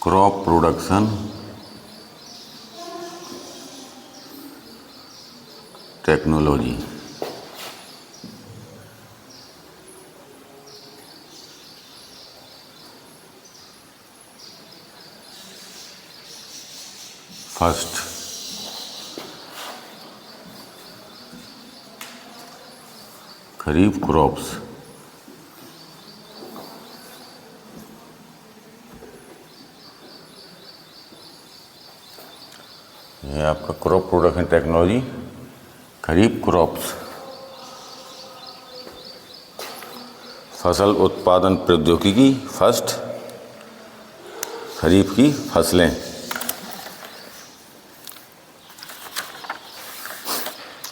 Crop production technology. First, खरीफ crops. ये आपका crop production technology, खरीफ crops. फसल उत्पादन प्रौद्योगिकी, फर्स्ट, खरीफ की फसलें।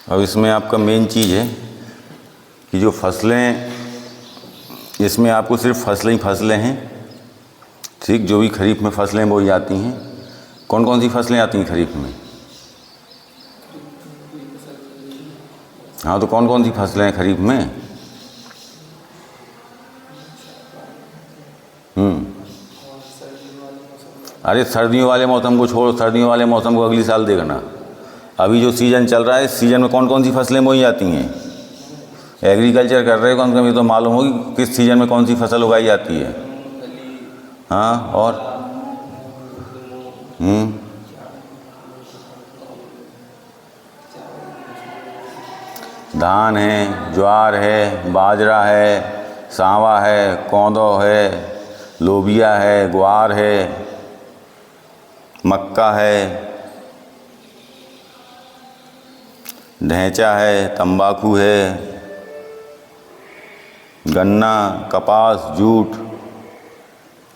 अब इसमें आपका मेन चीज़ है कि जो फसलें, इसमें आपको सिर्फ फसलें हैं, ठीक। जो भी खरीफ में फसलें बोई जाती हैं, कौन कौन सी फसलें आती हैं खरीफ में? हाँ, तो कौन कौन सी फसलें हैं खरीफ में? अरे सर्दियों वाले मौसम को छोड़ो, सर्दियों वाले मौसम को अगली साल देखना। अभी जो सीज़न चल रहा है, इस सीज़न में कौन कौन सी फसलें बोई जाती हैं? एग्रीकल्चर कर रहे हो, कम से कम ये तो मालूम होगी किस सीज़न में कौन सी फसल उगाई जाती है। हाँ, और धान है, ज्वार है, बाजरा है, सांवा है, कोंदो है, लोबिया है, ग्वार है, मक्का है, ढैंचा है, तंबाकू है, गन्ना, कपास, जूट,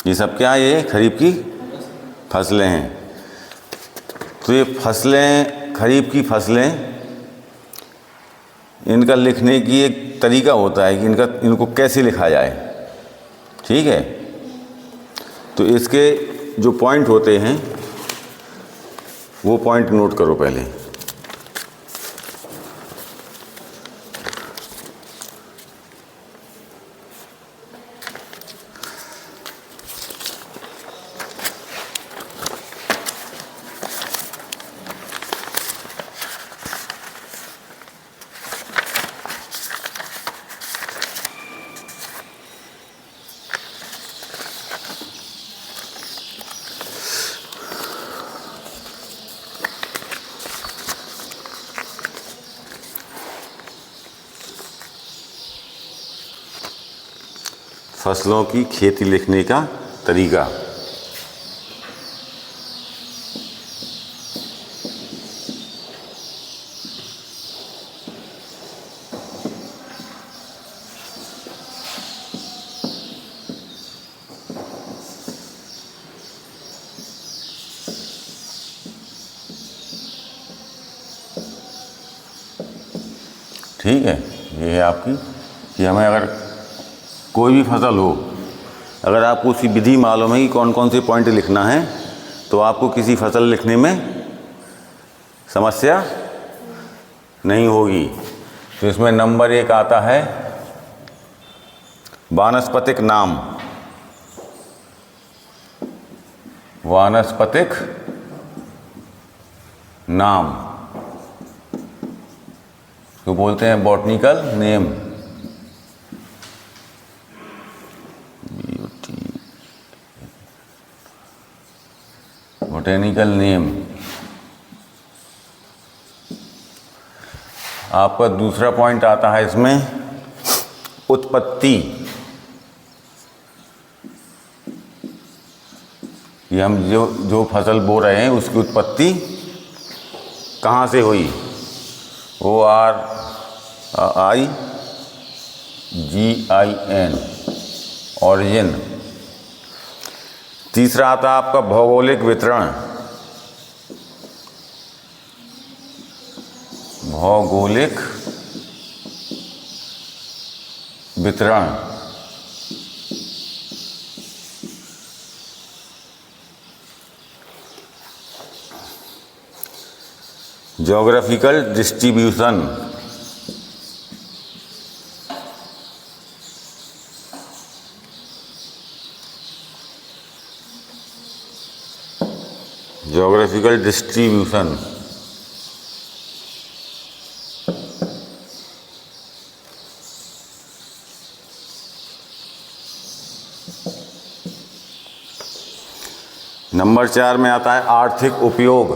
ये सब क्या है? ये खरीफ की फसलें हैं। तो ये फसलें, खरीफ की फसलें, इनका लिखने की एक तरीका होता है कि इनको कैसे लिखा जाए, ठीक है। तो इसके जो पॉइंट होते हैं वो पॉइंट नोट करो पहले। फसलों की खेती लिखने का तरीका। ठीक है, ये है आपकी कि हमें अगर कोई भी फसल हो, अगर आपको उसकी विधि मालूम है कि कौन कौन से पॉइंट लिखना है, तो आपको किसी फसल लिखने में समस्या नहीं होगी। तो इसमें नंबर 1 आता है वानस्पतिक नाम। वानस्पतिक नाम तो बोलते हैं बॉटनिकल नेम। Botanical name. आपका दूसरा पॉइंट आता है इसमें उत्पत्ति। ये हम जो फसल बो रहे हैं उसकी उत्पत्ति कहाँ से हुई? ORIGIN, origin. तीसरा आता है आपका भौगोलिक वितरण। भौगोलिक वितरण। Geographical distribution. Geographical distribution. Number 4 में आता है आर्थिक उपयोग।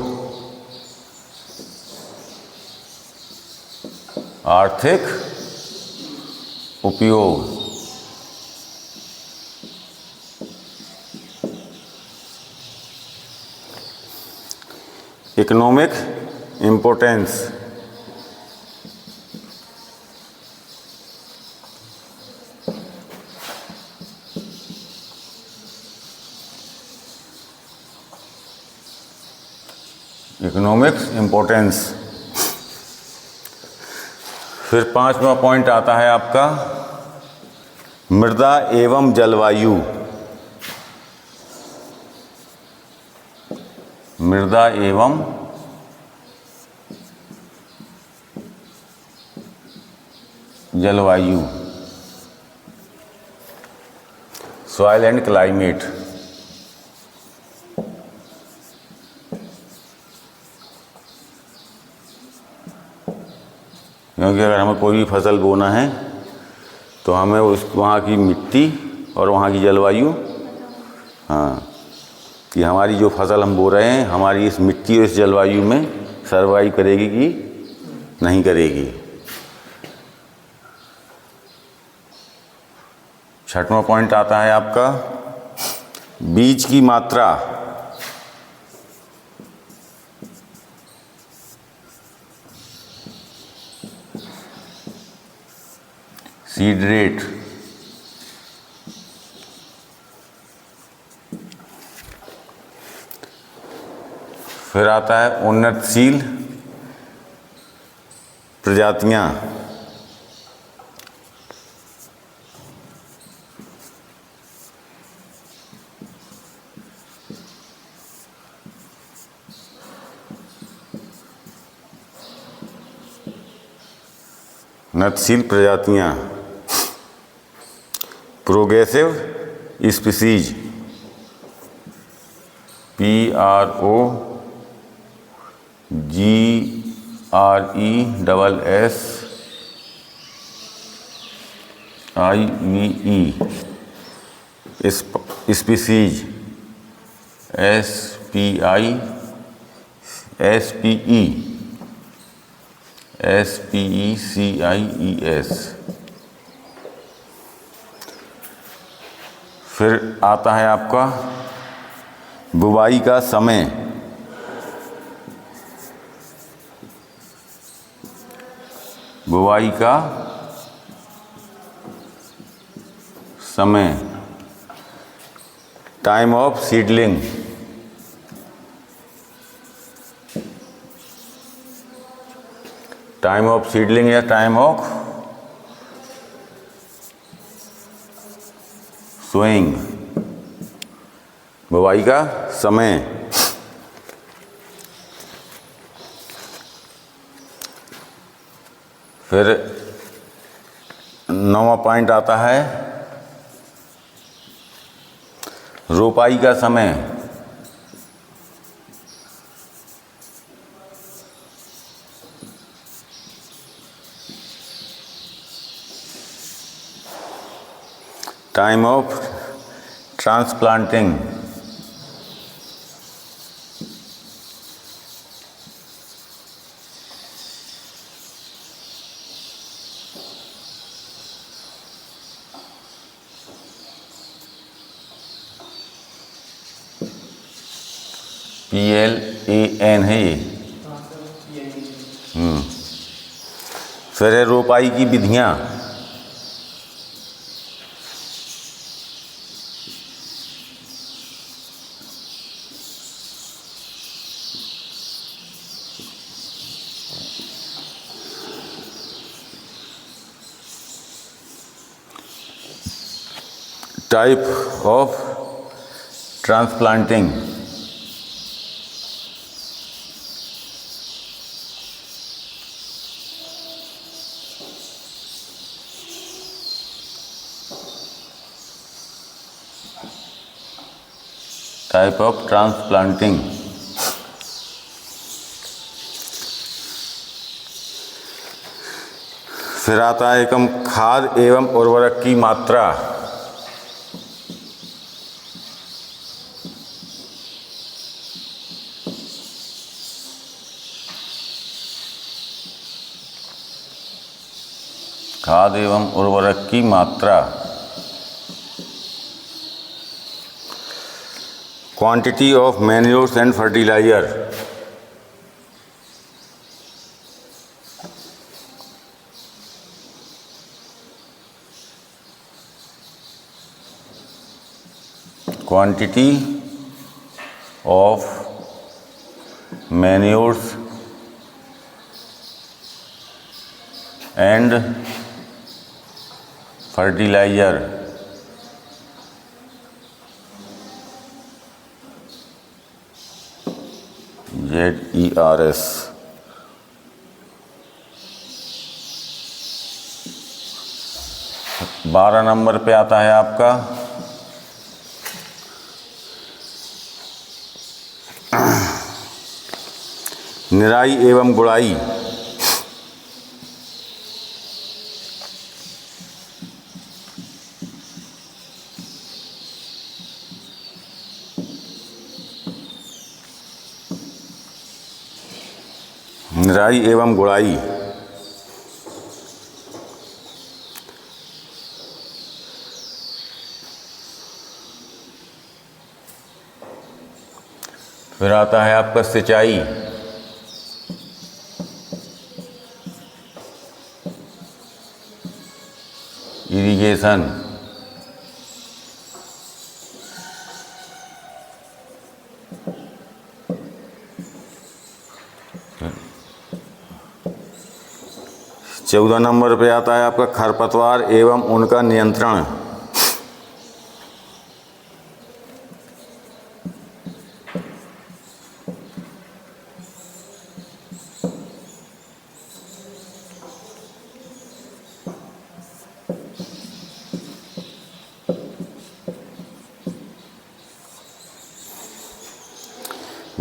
आर्थिक उपयोग, इकोनॉमिक इम्पोर्टेंस। Economics importance. फिर 5वां पॉइंट आता है आपका मृदा एवं जलवायु। मृदा एवं जलवायु, सॉइल एंड क्लाइमेट। क्योंकि अगर हमें कोई भी फसल बोना है तो हमें वहाँ की मिट्टी और वहाँ की जलवायु, हाँ, कि हमारी जो फसल हम बो रहे हैं हमारी इस मिट्टी और इस जलवायु में सर्वाइव करेगी कि नहीं करेगी। 6वां पॉइंट आता है आपका बीज की मात्रा। Seed rate. फिर आता है उन्नतशील प्रजातियां। उन्नतशील प्रजातियां, progressive species, PROGRESSIVE, species, SPECIES। फिर आता है आपका बुवाई का समय। बुवाई का समय, time of seedling. Time of seedling या टाइम ऑफ सोइंग, बुवाई का समय। फिर 9वां पॉइंट आता है रोपाई का समय। Time of transplanting. PLAN है ये। फिर है रोपाई की विधियां। Type of transplanting. Type of transplanting. फिर आता है एकम खाद एवं उर्वरक की मात्रा। खाद एवं उर्वरक की मात्रा, quantity of manures and fertiliser. Quantity of manures and fertiliser. ZERS। बारह नंबर पे आता है आपका निराई एवं गुड़ाई। निराई एवं गुड़ाई, फिर आता है आपका सिंचाई। इरिगेशन। चौदह नंबर पे आता है आपका खरपतवार एवं उनका नियंत्रण।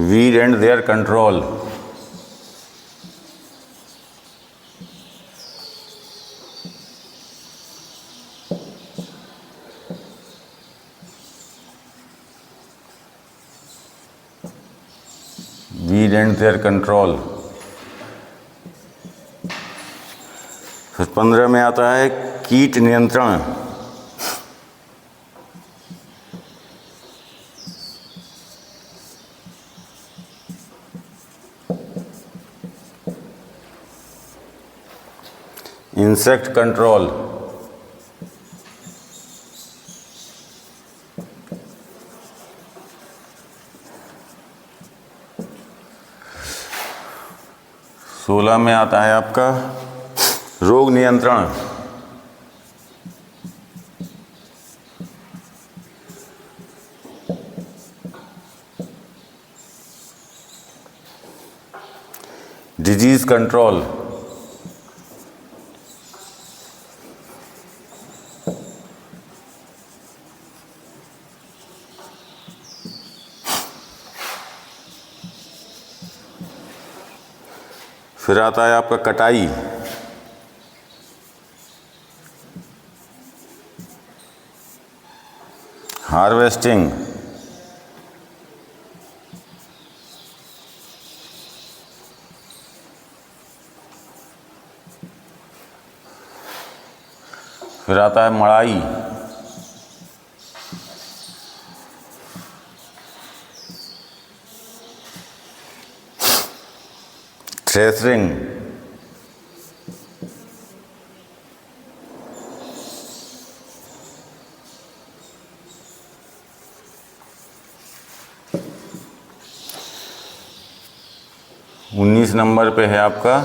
Weed and their control. Weed and their control. फिर 15 में आता है कीट नियंत्रण। Insect control. सोलह में आता है आपका रोग नियंत्रण। Disease control. फिर आता है आपका कटाई। हार्वेस्टिंग। फिर आता है मड़ाई। थ्रेसरिंग। उन्नीस नंबर पे है आपका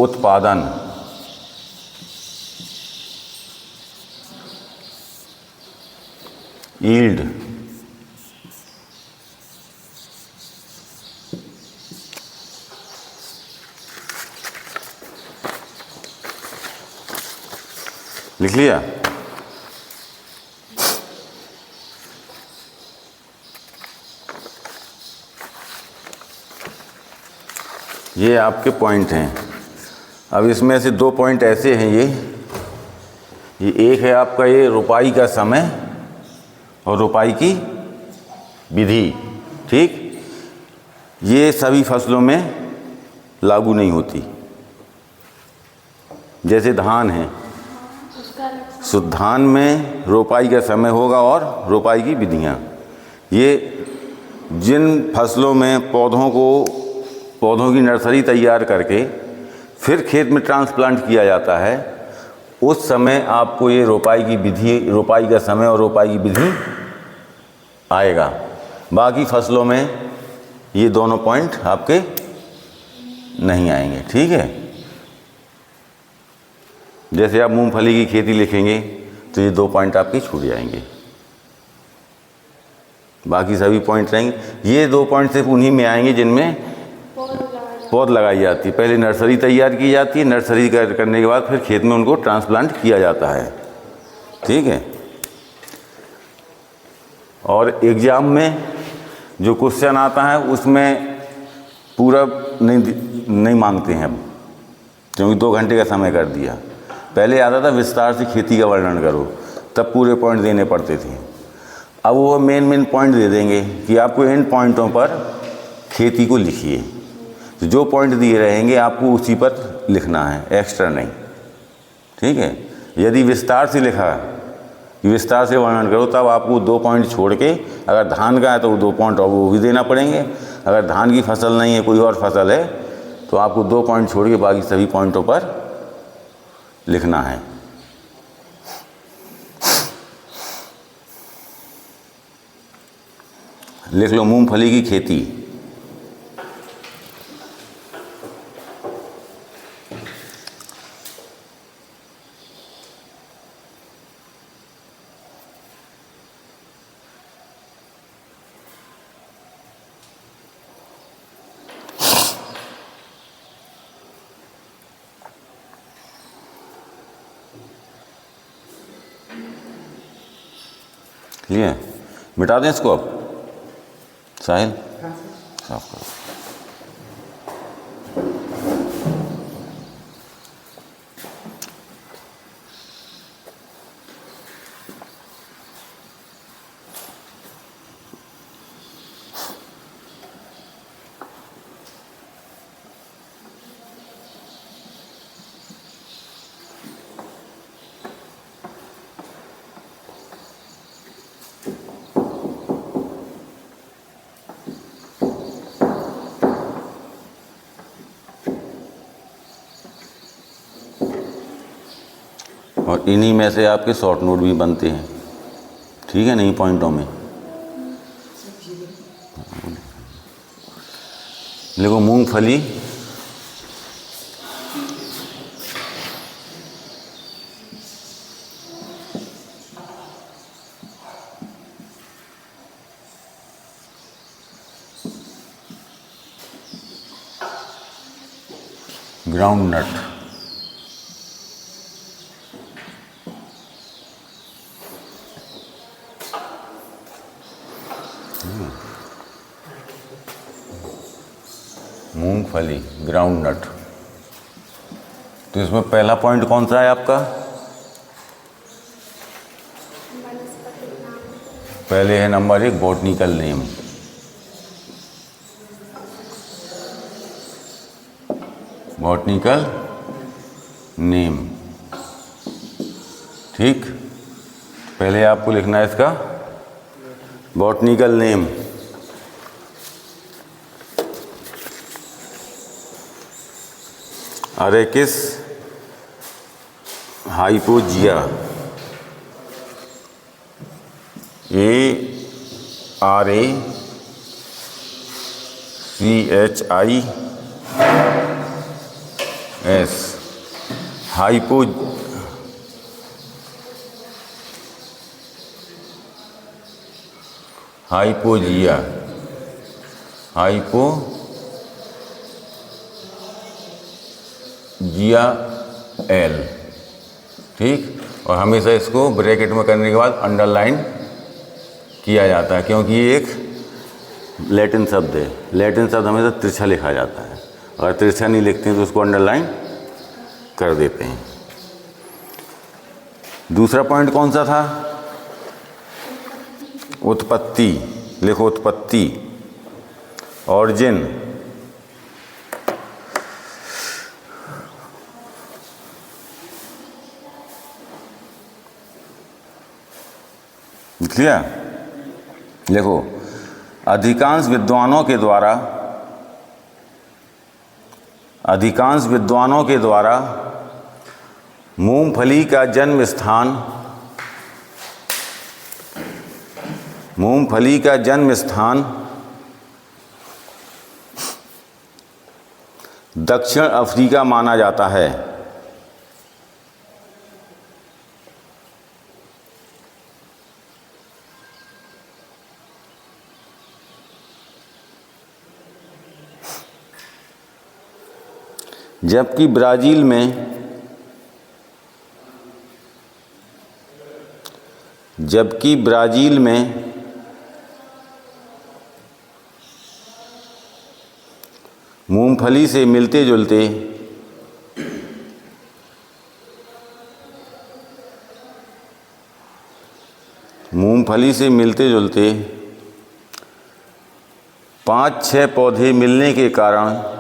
उत्पादन। यील्ड। लिख लिया। ये आपके पॉइंट हैं। अब इसमें से 2 पॉइंट ऐसे हैं, ये एक है आपका ये रोपाई का समय और रोपाई की विधि, ठीक। ये सभी फसलों में लागू नहीं होती। जैसे धान है, सो धान में रोपाई का समय होगा और रोपाई की विधियाँ। ये जिन फसलों में पौधों की नर्सरी तैयार करके फिर खेत में ट्रांसप्लांट किया जाता है, उस समय आपको ये रोपाई की विधि, रोपाई का समय और रोपाई की विधि आएगा। बाकी फसलों में ये दोनों पॉइंट आपके नहीं आएंगे, ठीक है। जैसे आप मूंगफली की खेती लिखेंगे तो ये 2 पॉइंट आपके छूट जाएंगे, बाकी सभी पॉइंट रहेंगे। ये 2 पॉइंट सिर्फ उन्हीं में आएंगे जिनमें पौध लगाई जाती है। पहले नर्सरी तैयार की जाती है, नर्सरी करने के बाद फिर खेत में उनको ट्रांसप्लांट किया जाता है, ठीक है। और एग्ज़ाम में जो क्वेश्चन आता है उसमें पूरा नहीं मांगते हैं अब, क्योंकि 2 घंटे का समय कर दिया। पहले आता था विस्तार से खेती का वर्णन करो, तब पूरे पॉइंट देने पड़ते थे। अब वो मेन पॉइंट दे देंगे कि आपको इन पॉइंटों पर खेती को लिखिए। तो जो पॉइंट दिए रहेंगे आपको उसी पर लिखना है, एक्स्ट्रा नहीं, ठीक है। यदि विस्तार से लिखा, विस्तार से वर्णन करो, तब आपको 2 पॉइंट छोड़ के, अगर धान का है तो 2 पॉइंट और वो भी देना पड़ेंगे। अगर धान की फसल नहीं है, कोई और फसल है, तो आपको 2 पॉइंट छोड़ के बाकी सभी पॉइंटों पर लिखना है। लिख लो मूंगफली की खेती। क्लियर? मिटा दें इसको अब, साहिल साफ करो। और इन्हीं में से आपके शॉर्ट नोट भी बनते हैं, ठीक है, नहीं पॉइंटों में। देखो मूंगफली ग्राउंड नट, मूंगफली ग्राउंड नट। तो इसमें पहला पॉइंट कौन सा है आपका? पहले है number 1 botanical name. Botanical name, ठीक। पहले आपको लिखना है इसका botanical name. अरेकिस hypogaea, ARACHIS, hypogaea, hypogaea L, ठीक। और हमेशा इसको ब्रैकेट में करने के बाद अंडरलाइन किया जाता है, क्योंकि ये एक लैटिन शब्द है। लैटिन शब्द हमेशा तिरछा लिखा जाता है, अगर तिरछा नहीं लिखते हैं तो उसको अंडरलाइन कर देते हैं। दूसरा पॉइंट कौन सा था? उत्पत्ति। लिखो उत्पत्ति, ऑरिजिन। लिखा? लिखो, अधिकांश विद्वानों के द्वारा मूंगफली का जन्म स्थान दक्षिण अफ्रीका माना जाता है। जबकि ब्राज़ील में मूंगफली से मिलते जुलते 5-6 पौधे मिलने के कारण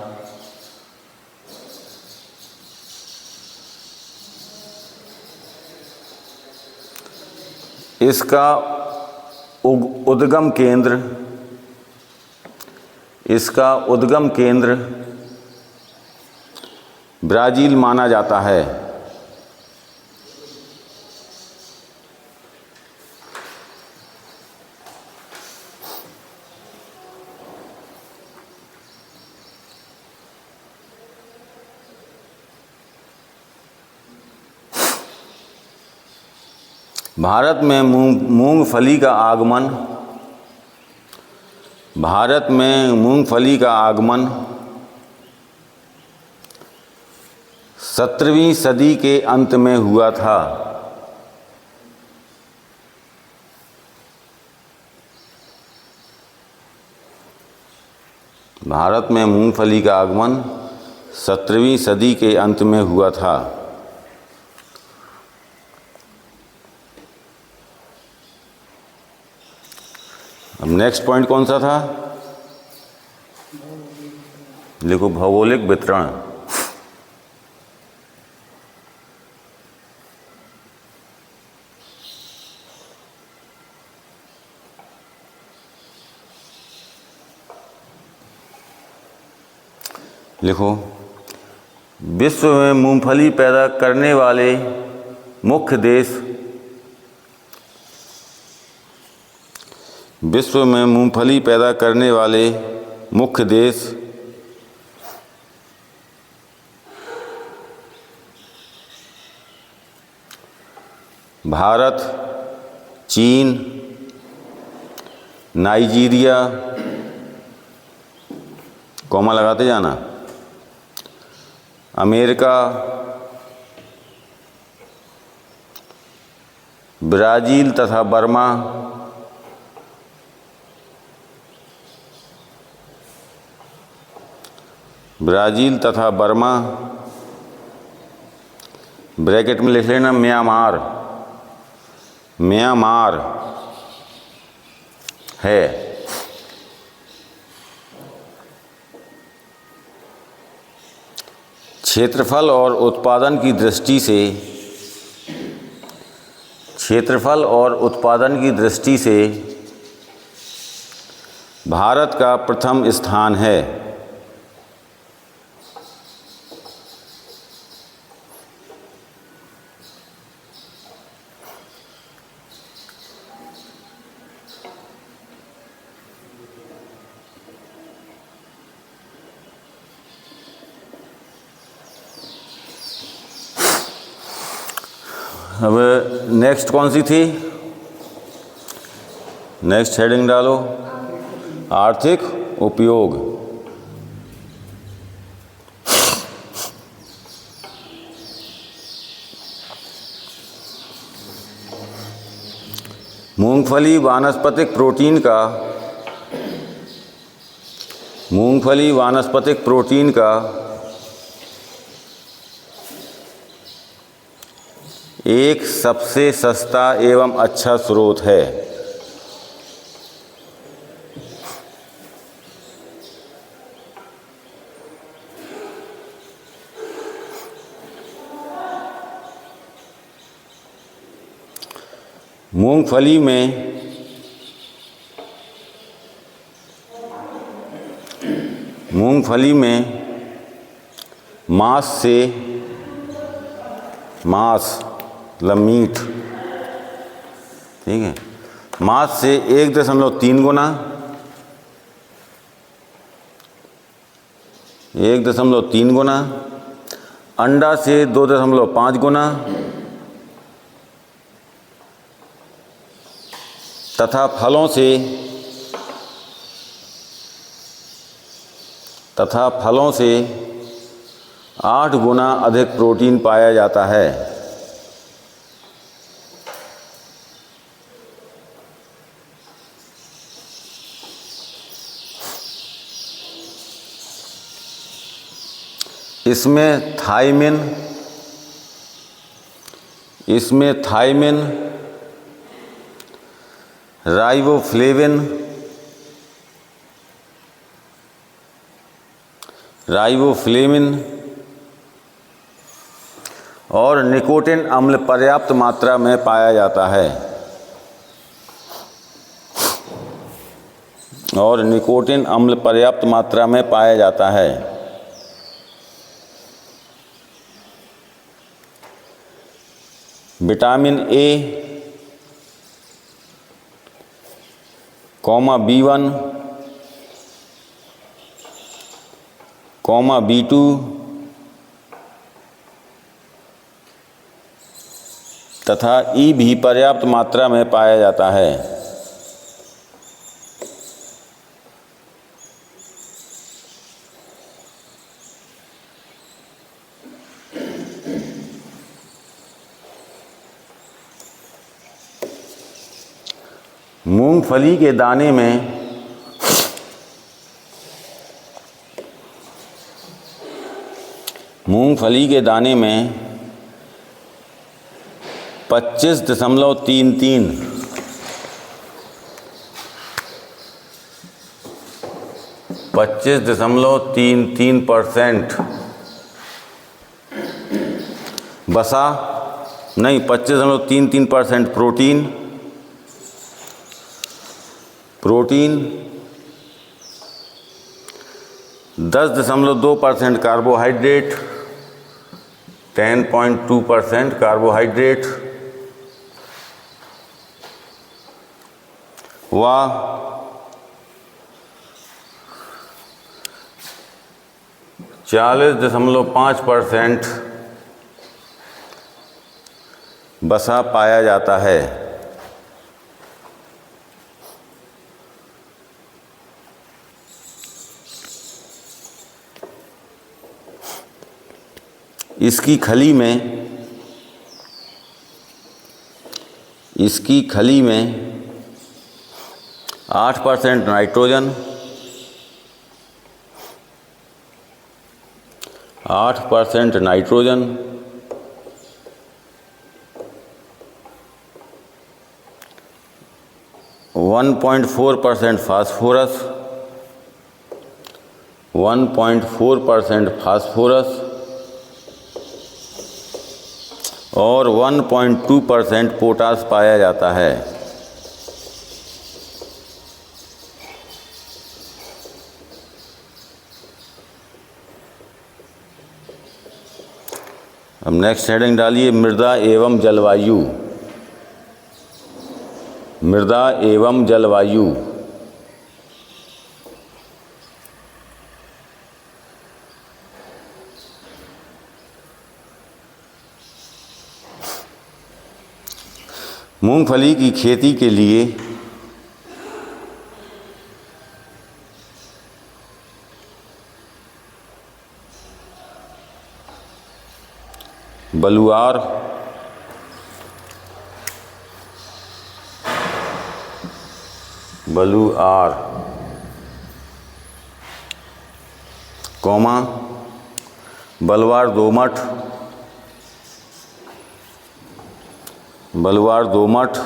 इसका उद्गम केंद्र ब्राज़ील माना जाता है। भारत में मूंगफली का आगमन 17वीं सदी के अंत में हुआ था। भारत में मूंगफली का आगमन 17वीं सदी के अंत में हुआ था। अब नेक्स्ट पॉइंट कौन सा था? लिखो भौगोलिक वितरण। लिखो, विश्व में मूंगफली पैदा करने वाले मुख्य देश भारत, चीन, नाइजीरिया, कॉमा लगाते जाना, अमेरिका, ब्राज़ील तथा बर्मा, ब्रैकेट में लिख लेना म्यांमार है। क्षेत्रफल और उत्पादन की दृष्टि से भारत का प्रथम स्थान है। अब नेक्स्ट कौन सी थी? नेक्स्ट हेडिंग डालो, आर्थिक उपयोग। मूंगफली वानस्पतिक प्रोटीन का एक सबसे सस्ता एवं अच्छा स्रोत है। मूंगफली में मांस मतलब मीट, ठीक है, मांस से 1.3 गुना, 1.3 गुना, अंडा से 2.5 गुना तथा फलों से 8 गुना अधिक प्रोटीन पाया जाता है। इसमें थायमिन, राइबोफ्लेविन और निकोटिन अम्ल पर्याप्त मात्रा में पाया जाता है। विटामिन ए, B1, B2 तथा ई भी पर्याप्त मात्रा में पाया जाता है। मूंगफली के दाने में मूंगफली के दाने में 25.33% वसा नहीं 25.33% प्रोटीन, 10.2% कार्बोहाइड्रेट, 10.2% कार्बोहाइड्रेट व 40.5% वसा पाया जाता है। इसकी खली में 8% नाइट्रोजन, 1.4% फास्फोरस और 1.2% पोटास पाया जाता है। अब नेक्स्ट हेडिंग डालिए मृदा एवं जलवायु। मूंगफली की खेती के लिए बलुआर, बलुआर दोमट, बलुआर दोमट,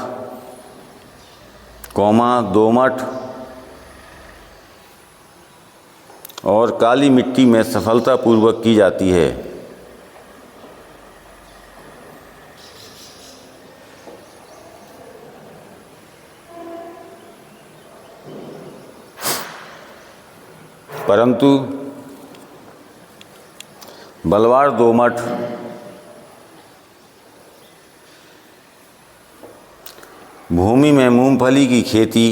दोमट और काली मिट्टी में सफलतापूर्वक की जाती है। परंतु बलुआर दोमट भूमि में मूंगफली की खेती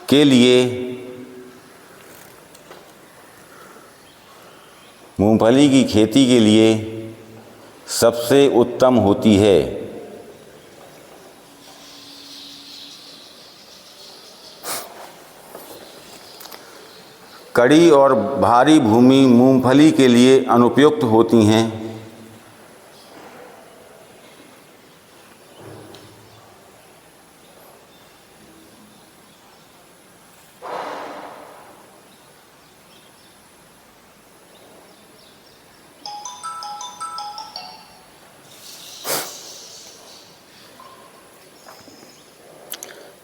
के लिए सबसे उत्तम होती है। कड़ी और भारी भूमि मूंगफली के लिए अनुपयुक्त होती हैं।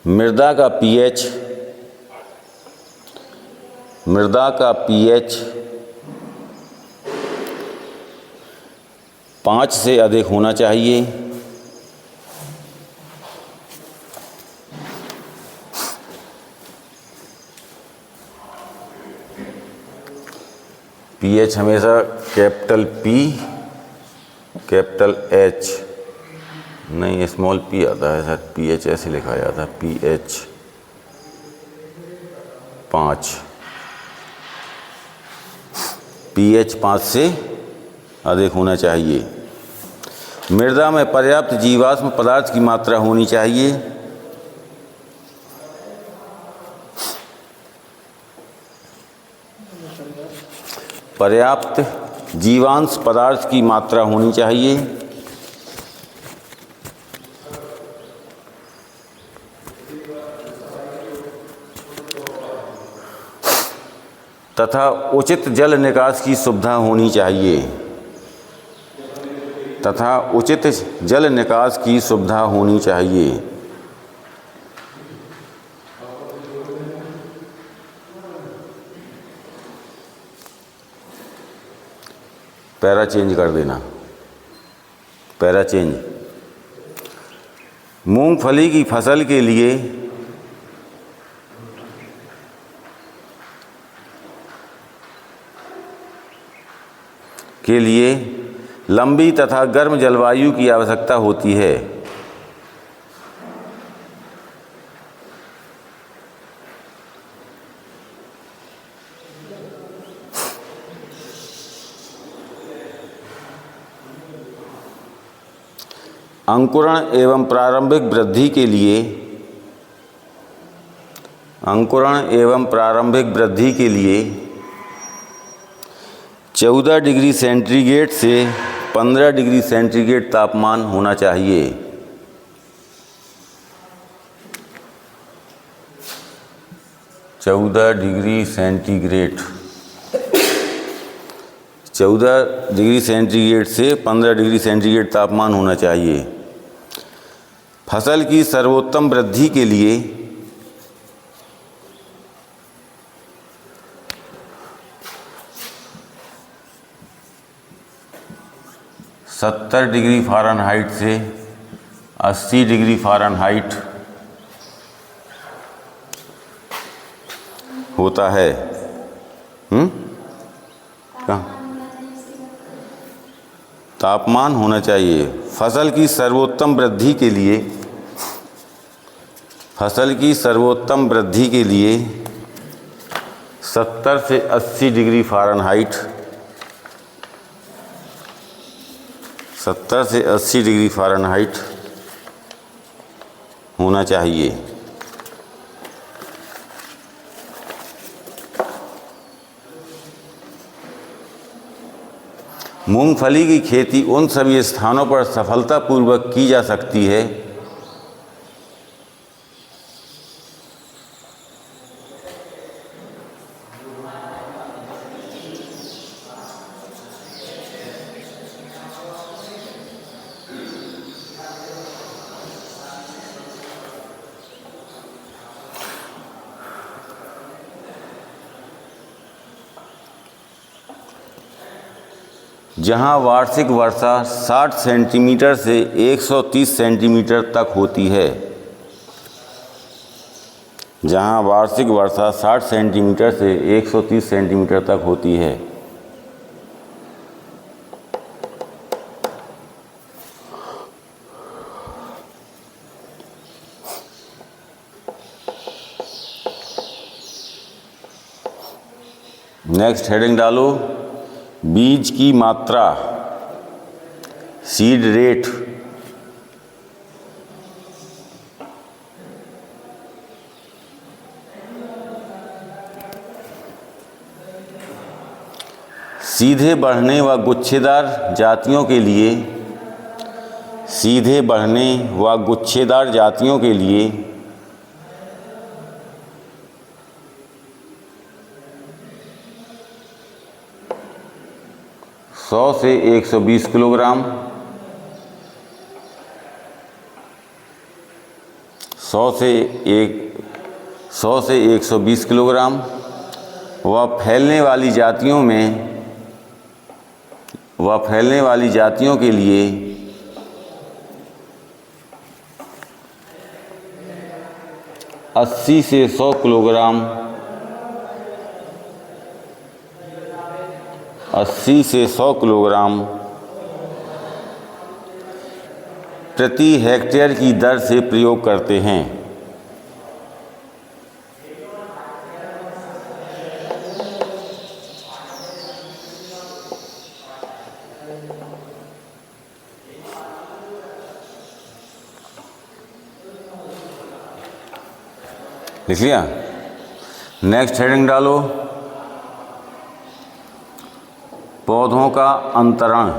मृदा का पीएच 5 से अधिक होना चाहिए। पीएच हमेशा कैपिटल P कैपिटल H नहीं, स्मॉल p आता है सर, pH ऐसे लिखा जाता है, pH 5, pH 5 से अधिक होना चाहिए। मृदा में पर्याप्त जीवाश्म पदार्थ की मात्रा होनी चाहिए। पर्याप्त जीवांश पदार्थ की मात्रा होनी चाहिए तथा उचित जल निकास की सुविधा होनी चाहिए पैरा चेंज कर देना, पैरा चेंज। मूंगफली की फसल के लिए लंबी तथा गर्म जलवायु की आवश्यकता होती है। अंकुरण एवं प्रारंभिक वृद्धि के लिए 14 डिग्री सेंटीग्रेड से 15 डिग्री सेंटीग्रेड तापमान होना चाहिए। चौदह डिग्री सेंटीग्रेड से 15 डिग्री सेंटीग्रेड तापमान होना चाहिए। फसल की सर्वोत्तम वृद्धि के लिए 70 डिग्री फ़ारेनहाइट से 80 डिग्री फ़ारेनहाइट होता है। तापमान होना चाहिए। फसल की सर्वोत्तम वृद्धि के लिए 70 से 80 डिग्री फ़ारेनहाइट 70 से 80 डिग्री फ़ारेनहाइट होना चाहिए। मूंगफली की खेती उन सभी स्थानों पर सफलतापूर्वक की जा सकती है जहां वार्षिक वर्षा 60 सेंटीमीटर से 130 सेंटीमीटर तक होती है। जहां वार्षिक वर्षा 60 सेंटीमीटर से 130 सेंटीमीटर तक होती है। नेक्स्ट हेडिंग डालो, बीज की मात्रा, सीड रेट। सीधे बढ़ने व गुच्छेदार जातियों के लिए, सीधे बढ़ने व गुच्छेदार जातियों के लिए 100 से 120 किलोग्राम, 100 से 120 किलोग्राम व फैलने वाली जातियों के लिए 80 से 100 किलोग्राम, 80 से 100 किलोग्राम प्रति हेक्टेयर की दर से प्रयोग करते हैं। लिख लिया? नेक्स्ट हेडिंग डालो, पौधों का अंतरण।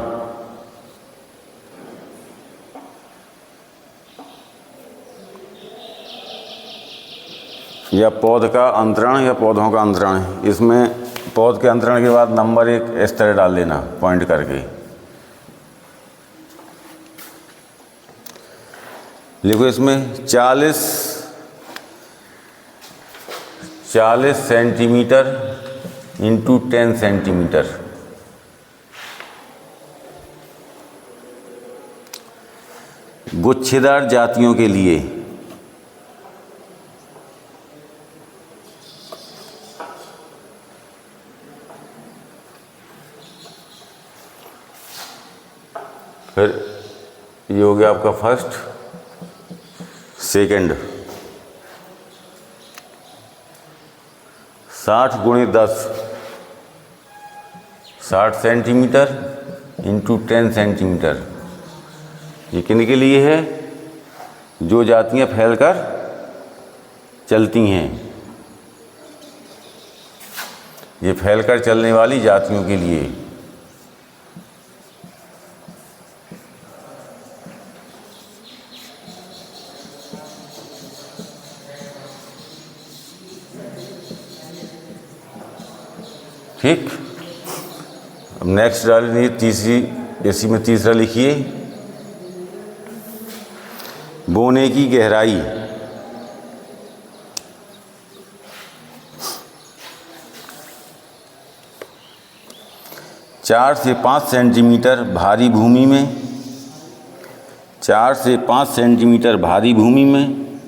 या पौध का अंतरण या पौधों का अंतरण। इसमें पौध के अंतरण के बाद नंबर 1 इस तरह डाल लेना पॉइंट करके। लिखो इसमें 40 सेंटीमीटर इंटू 10 सेंटीमीटर। गुच्छेदार जातियों के लिए फिर ये हो गया आपका फर्स्ट, सेकंड। 60 गुणे 10, 60 सेंटीमीटर इंटू 10 सेंटीमीटर। ये किन के लिए है? जो जातियां फैलकर चलती हैं, ये फैलकर चलने वाली जातियों के लिए। ठीक। अब नेक्स्ट डालिए तीसरी, इसी में तीसरा लिखिए, बोने की गहराई। चार से 5 सेंटीमीटर भारी भूमि में, 4 से 5 सेंटीमीटर भारी भूमि में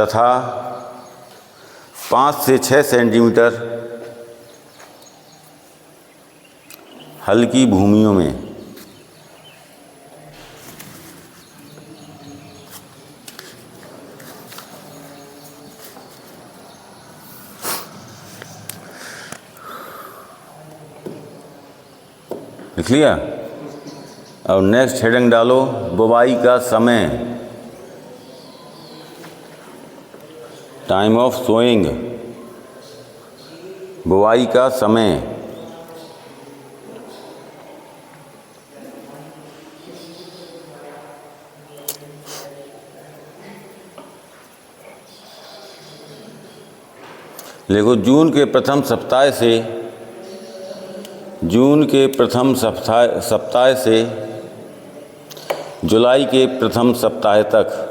तथा 5 से 6 सेंटीमीटर हल्की भूमियों में। लिख लिया? अब नेक्स्ट हेडिंग डालो, बुवाई का समय, टाइम ऑफ सोइंग। बुवाई का समय। देखो, जून के प्रथम सप्ताह से जुलाई के प्रथम सप्ताह तक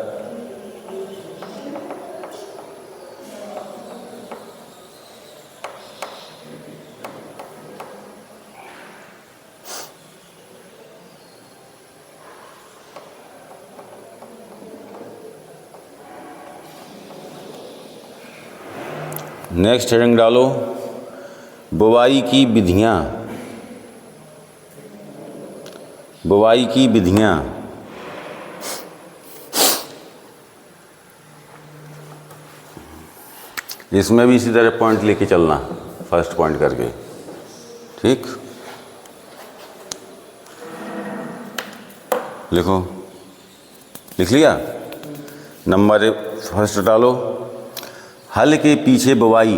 नेक्स्ट हेडिंग डालो, बुवाई की विधियाँ। बुवाई की विधियाँ। इसमें भी इसी तरह पॉइंट लेके चलना, फर्स्ट पॉइंट करके, ठीक। लिखो, लिख लिया। नंबर फर्स्ट डालो, हल के पीछे बुवाई।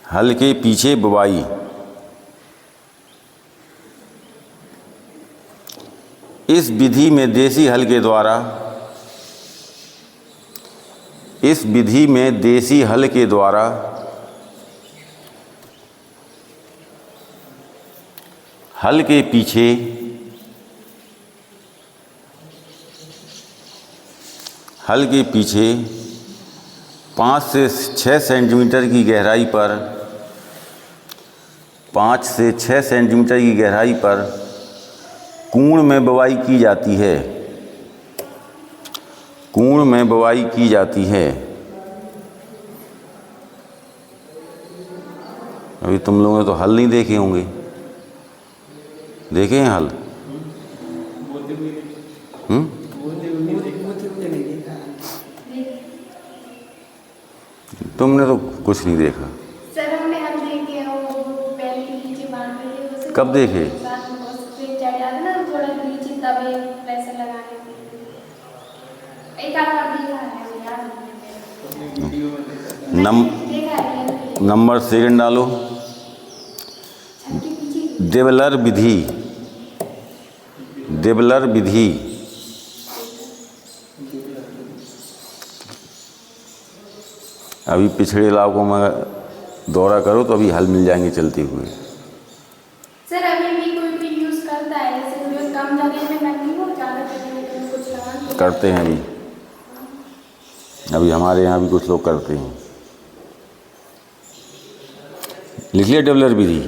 हल के पीछे बुवाई। इस विधि में देसी हल के द्वारा, इस विधि में देसी हल के द्वारा हल के पीछे हल के पीछे 5 से 6 सेंटीमीटर की गहराई पर 5 से 6 सेंटीमीटर की गहराई पर कूण में बुवाई की जाती है। कूण में बुवाई की जाती है। अभी तुम लोगों ने तो हल नहीं देखे होंगे, देखे हैं हल? तुमने तो कुछ नहीं देखा। सर हमने हल देखे, वो पहले के नीचे बांध रहे थे। कब देखे? उसपे चढ़ा ना थोड़ा नीचे, तब प्रेशर लगाने के एक आध बार देखा है, याद नहीं। नंबर सेकंड डालो, देवलर विधि। देवलर विधि। अभी पिछड़े इलाकों में दौरा करो तो अभी हल मिल जाएंगे चलते हुए। सर अभी भी कोई भी यूज करता है, जैसे कम जगह में नहीं हो, ज़्यादा जगह में कुछ लगा करते हैं। अभी हमारे यहाँ भी कुछ लोग करते हैं। लिख लिया देवलर विधि।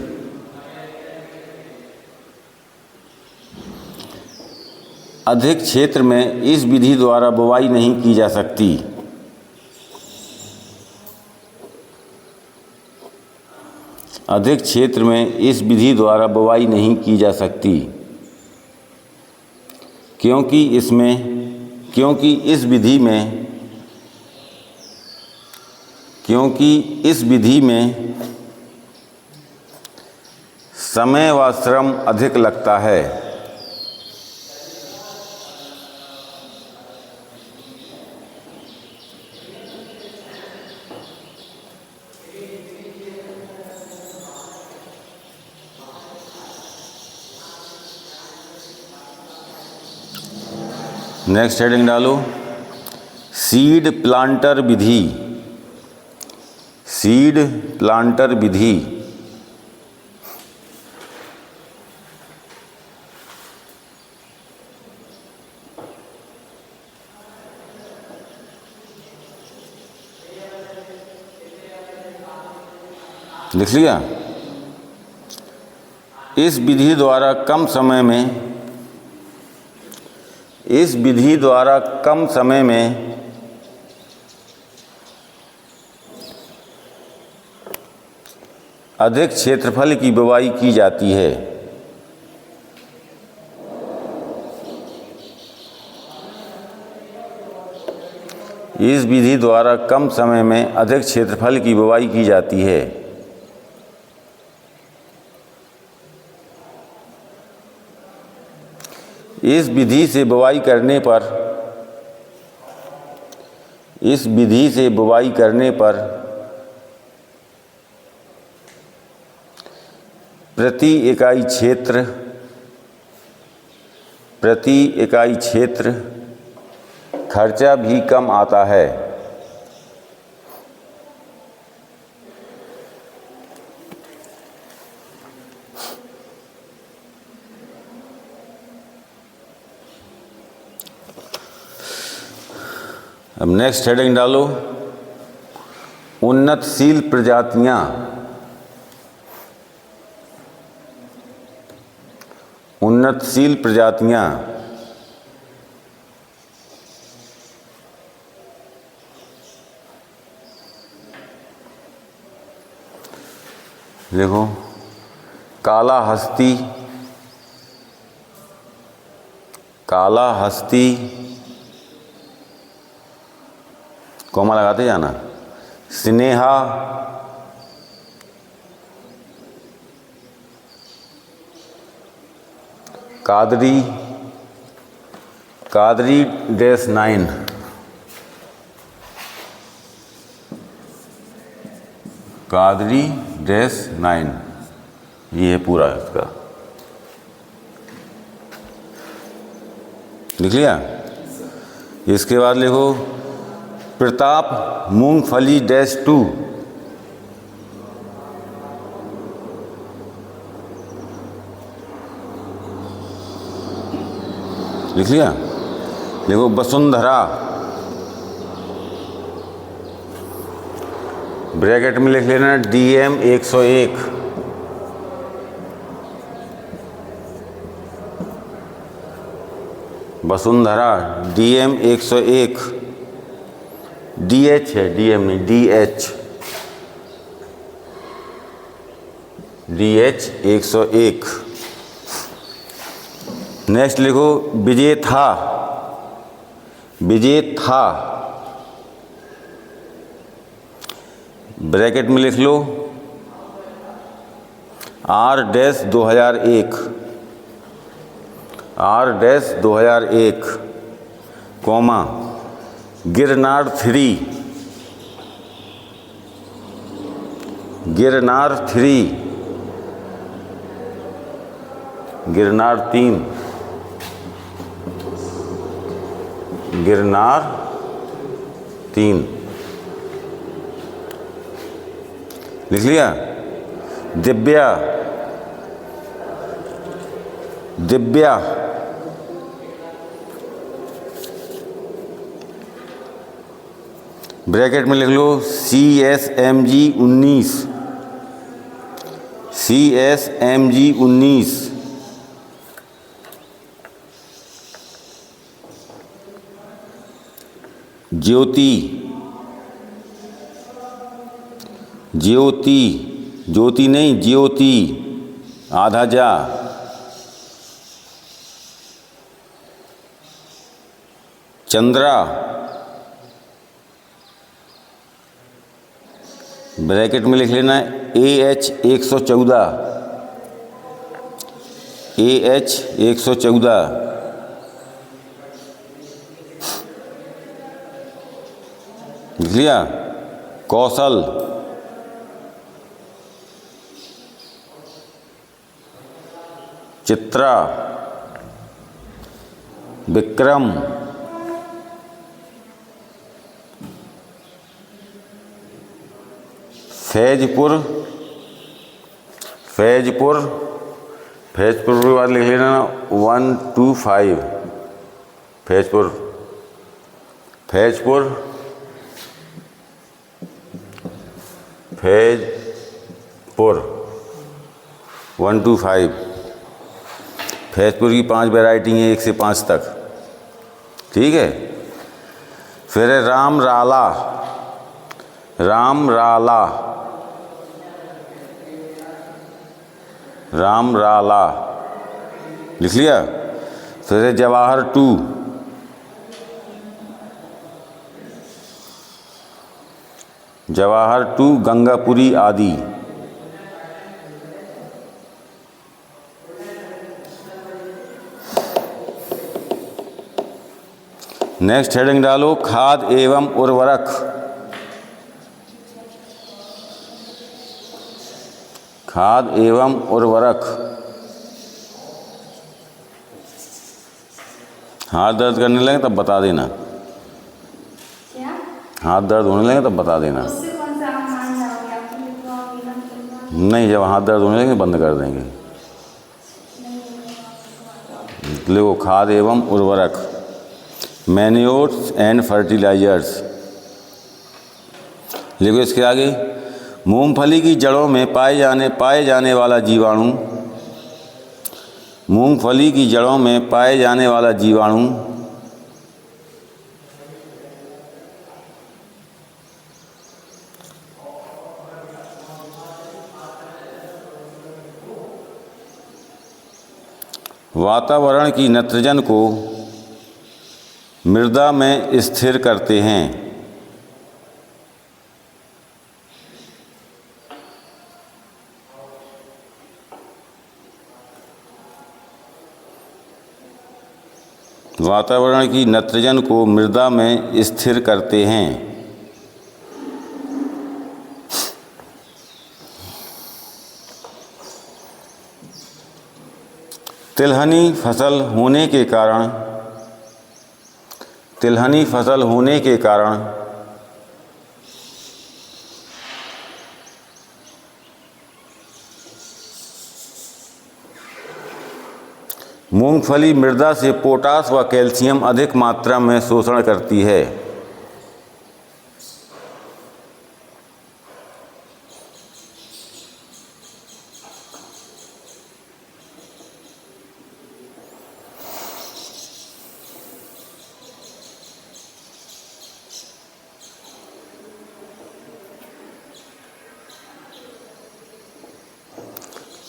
अधिक क्षेत्र में इस विधि द्वारा बुवाई नहीं की जा सकती। अधिक क्षेत्र में इस विधि द्वारा बुवाई नहीं की जा सकती, क्योंकि इस विधि में समय व श्रम अधिक लगता है। नेक्स्ट हेडिंग डालो, सीड प्लांटर विधि। सीड प्लांटर विधि। लिख लिया। इस विधि द्वारा कम समय में अधिक क्षेत्रफल की बुवाई की जाती है। इस विधि द्वारा कम समय में अधिक क्षेत्रफल की बुवाई की जाती है। इस विधि से बुवाई करने पर प्रति इकाई क्षेत्र खर्चा भी कम आता है। अब नेक्स्ट हेडिंग डालो, उन्नतशील प्रजातियां। उन्नतशील प्रजातियां। देखो काला हस्ती, काला हस्ती, कॉमा लगाते जाना, स्नेहा, कादरी, कादरी -9, कादरी -9, ये है पूरा इसका, लिख लिया। इसके बाद लिखो प्रताप मूंगफली -2, लिख लिया। देखो वसुंधरा, ब्रैकेट में लिख लेना DM 101, वसुंधरा DM 101, DH है, DM नहीं, DH 101। नेक्स्ट लिखो विजेथा, विजेथा, ब्रैकेट में लिख लो R-2001, R-2001, comma Girnar 3, Girnar 3, Girnar 3, Girnar 3, लिख लिया। दिव्या, दिव्या, ब्रैकेट में लिख लो CSMG 19, CSMG 19, ज्योति, ज्योति, ज्योति नहीं ज्योति, आधा जा, चंद्रा, ब्रैकेट में लिख लेना AH 114, AH 114, लिख लिया। कौशल, चित्रा, विक्रम, फैजपुर, फैजपुर, फैजपुर के बाद लिख लेना 125, फैजपुर, फैजपुर, फैजपुर 125। फैजपुर की 5 वैरायटी हैं 1 से 5 तक, ठीक है। फिर है रामराला, रामराला, रामराला, लिख लिया। फिर है जवाहर 2, जवाहर 2, गंगापुरी आदि, नेक्स्ट हेडिंग डालो खाद एवं उर्वरक, खाद एवं उर्वरक। हाथ दर्द करने लगे तब बता देना, क्या? हाथ दर्द होने लगे तब बता देना। उससे कौन सा आप मान जाओगे? आपको लिखवाओगे ना? नहीं, जब हाथ दर्द होने लगे बंद कर देंगे। लिखो खाद एवं उर्वरक, मैन्योर्स एंड फर्टिलाइजर्स। लिखो इसके आगे मूंगफली की जड़ों में पाए जाने वाला जीवाणु, मूंगफली की जड़ों में पाए जाने वाला जीवाणु वातावरण की नाइट्रोजन को मृदा में स्थिर करते हैं। वातावरण की नाइट्रोजन को मृदा में स्थिर करते हैं। तिलहनी फसल होने के कारण मूंगफली मृदा से पोटास व कैल्शियम अधिक मात्रा में शोषण करती है।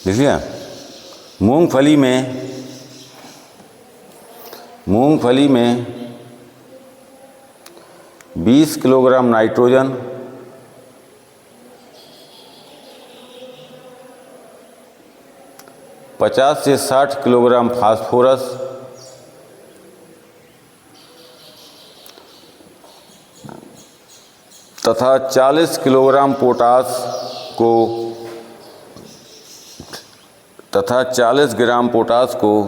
देखिए, मूंगफली में 20 किलोग्राम नाइट्रोजन, 50 से 60 किलोग्राम फास्फोरस, तथा 40 किलोग्राम पोटास को 40 ग्राम पोटास को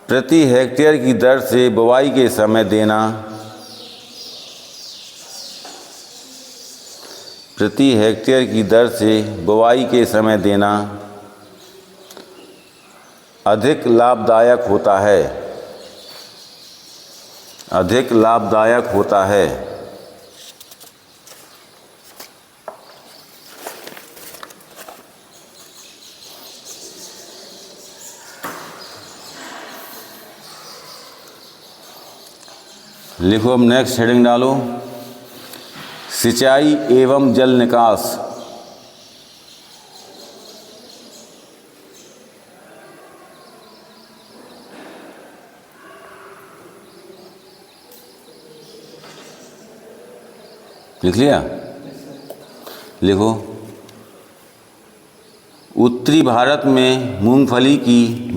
प्रति हेक्टेयर की दर से बुवाई के समय देना। प्रति हेक्टेयर की दर से बुवाई के समय देना अधिक लाभदायक होता है। अधिक लाभदायक होता है। लिखो, अब नेक्स्ट हेडिंग डालो, सिंचाई एवं जल निकास। लिख लिया? लिखो, उत्तरी भारत में मूंगफली की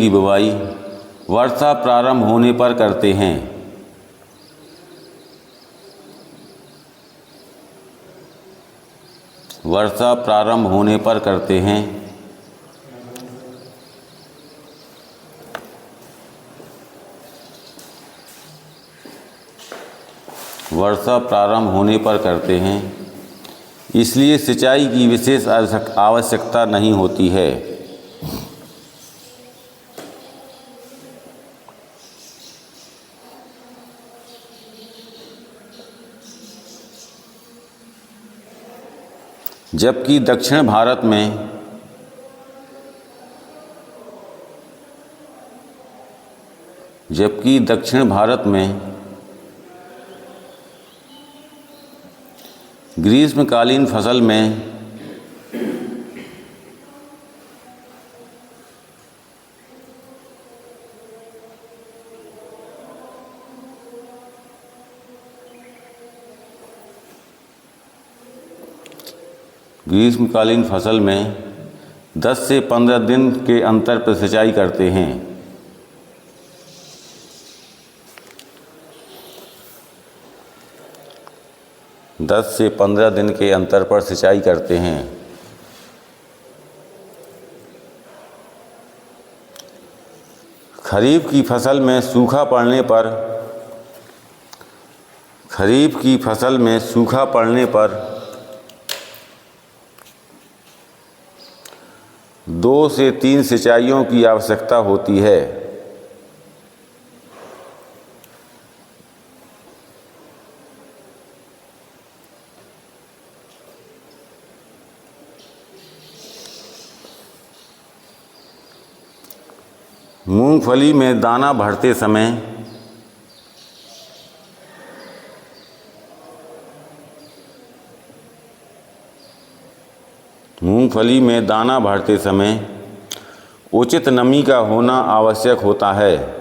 बुवाई वर्षा प्रारंभ होने पर करते हैं। वर्षा प्रारंभ होने पर करते हैं। वर्षा प्रारंभ होने पर करते हैं, इसलिए सिंचाई की विशेष आवश्यकता नहीं होती है। जबकि दक्षिण भारत में ग्रीष्मकालीन फसल में ग्रीष्मकालीन फसल में 10 से 15 दिन के अंतर पर सिंचाई करते हैं। दस से 15 दिन के अंतर पर सिंचाई करते हैं। खरीफ की फसल में सूखा पड़ने पर 2 से 3 सिंचाइयों की आवश्यकता होती है। मूंगफली में दाना भरते समय मूंगफली में दाना भरते समय उचित नमी का होना आवश्यक होता है।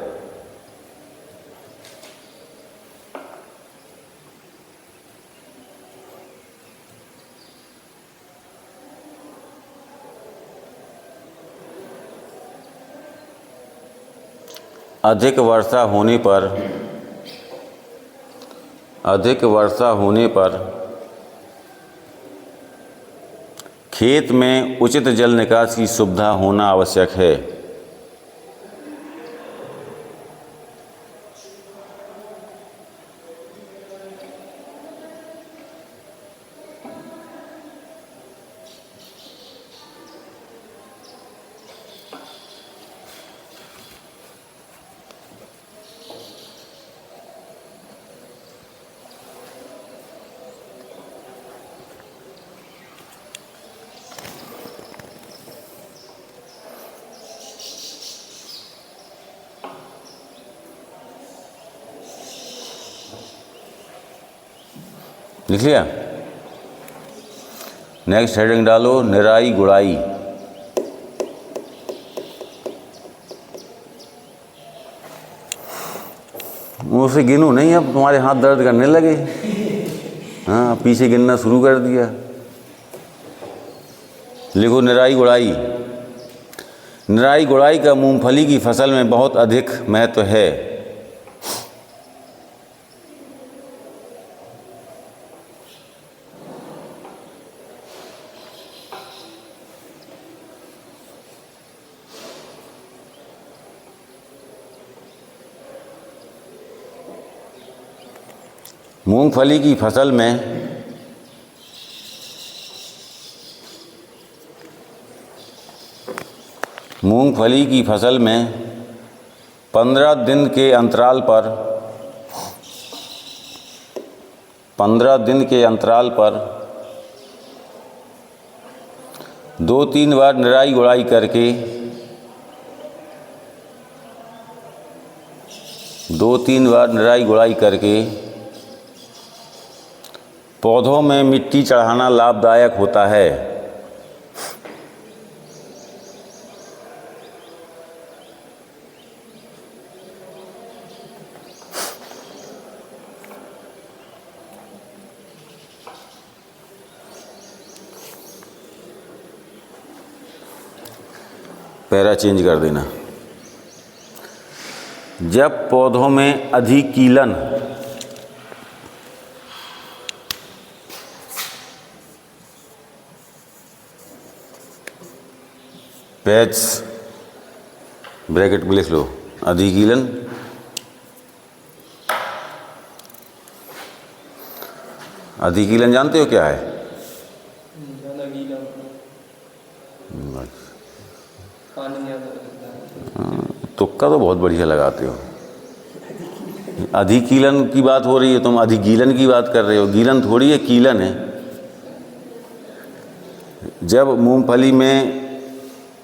अधिक वर्षा होने पर खेत में उचित जल निकास की सुविधा होना आवश्यक है। लिख लिया। नेक्स्ट हेडिंग डालो, निराई गुड़ाई। मुँह से गिनो नहीं, अब तुम्हारे हाथ दर्द करने लगे। हाँ, पीछे गिनना शुरू कर दिया। लिखो निराई गुड़ाई। निराई गुड़ाई का मूंगफली की फसल में बहुत अधिक महत्व है। मूंगफली की फसल में मूंगफली की फसल में 15 दिन के अंतराल पर 2-3 बार निराई गुड़ाई करके 2-3 बार निराई गुड़ाई करके पौधों में मिट्टी चढ़ाना लाभदायक होता है। पैरा चेंज कर देना। जब पौधों में अधिकीलन पैच ब्रैकेट में लिख लो, अधिकीलन अधिकीलन जानते हो क्या है? तुक्का तो बहुत बढ़िया लगाते हो। अधिकीलन की बात हो रही है, तुम अधिगीलन की बात कर रहे हो। गीलन थोड़ी है, कीलन है। जब मूंगफली में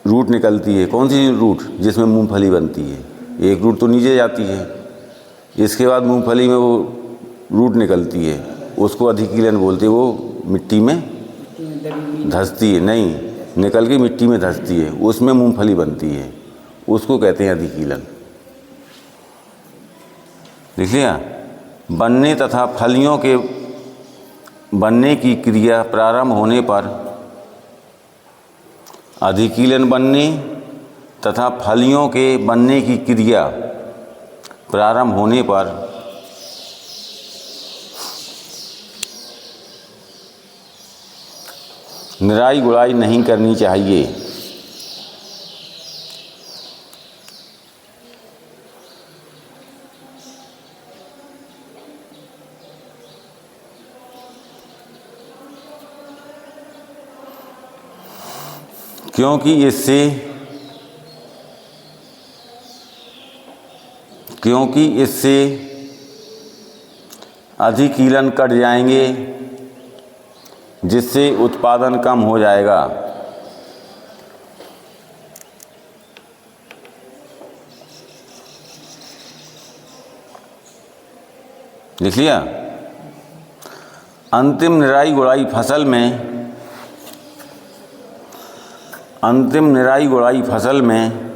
रूट निकलती है, कौन सी रूट? जिसमें मूंगफली बनती है। एक रूट तो नीचे जाती है, इसके बाद मूंगफली में वो रूट निकलती है, उसको अधिकीलन बोलते हैं। वो मिट्टी में धंसती है, नहीं, निकल के मिट्टी में धंसती है, उसमें मूंगफली बनती है, उसको कहते हैं अधिकीलन। देख लिया। बनने तथा फलियों के बनने की क्रिया प्रारंभ होने पर अधिकीलन बनने तथा फलियों के बनने की क्रिया प्रारंभ होने पर निराई गुड़ाई नहीं करनी चाहिए। क्योंकि इससे अधिकीलन कट जाएंगे, जिससे उत्पादन कम हो जाएगा। लिख लिया। अंतिम निराई गुड़ाई फसल में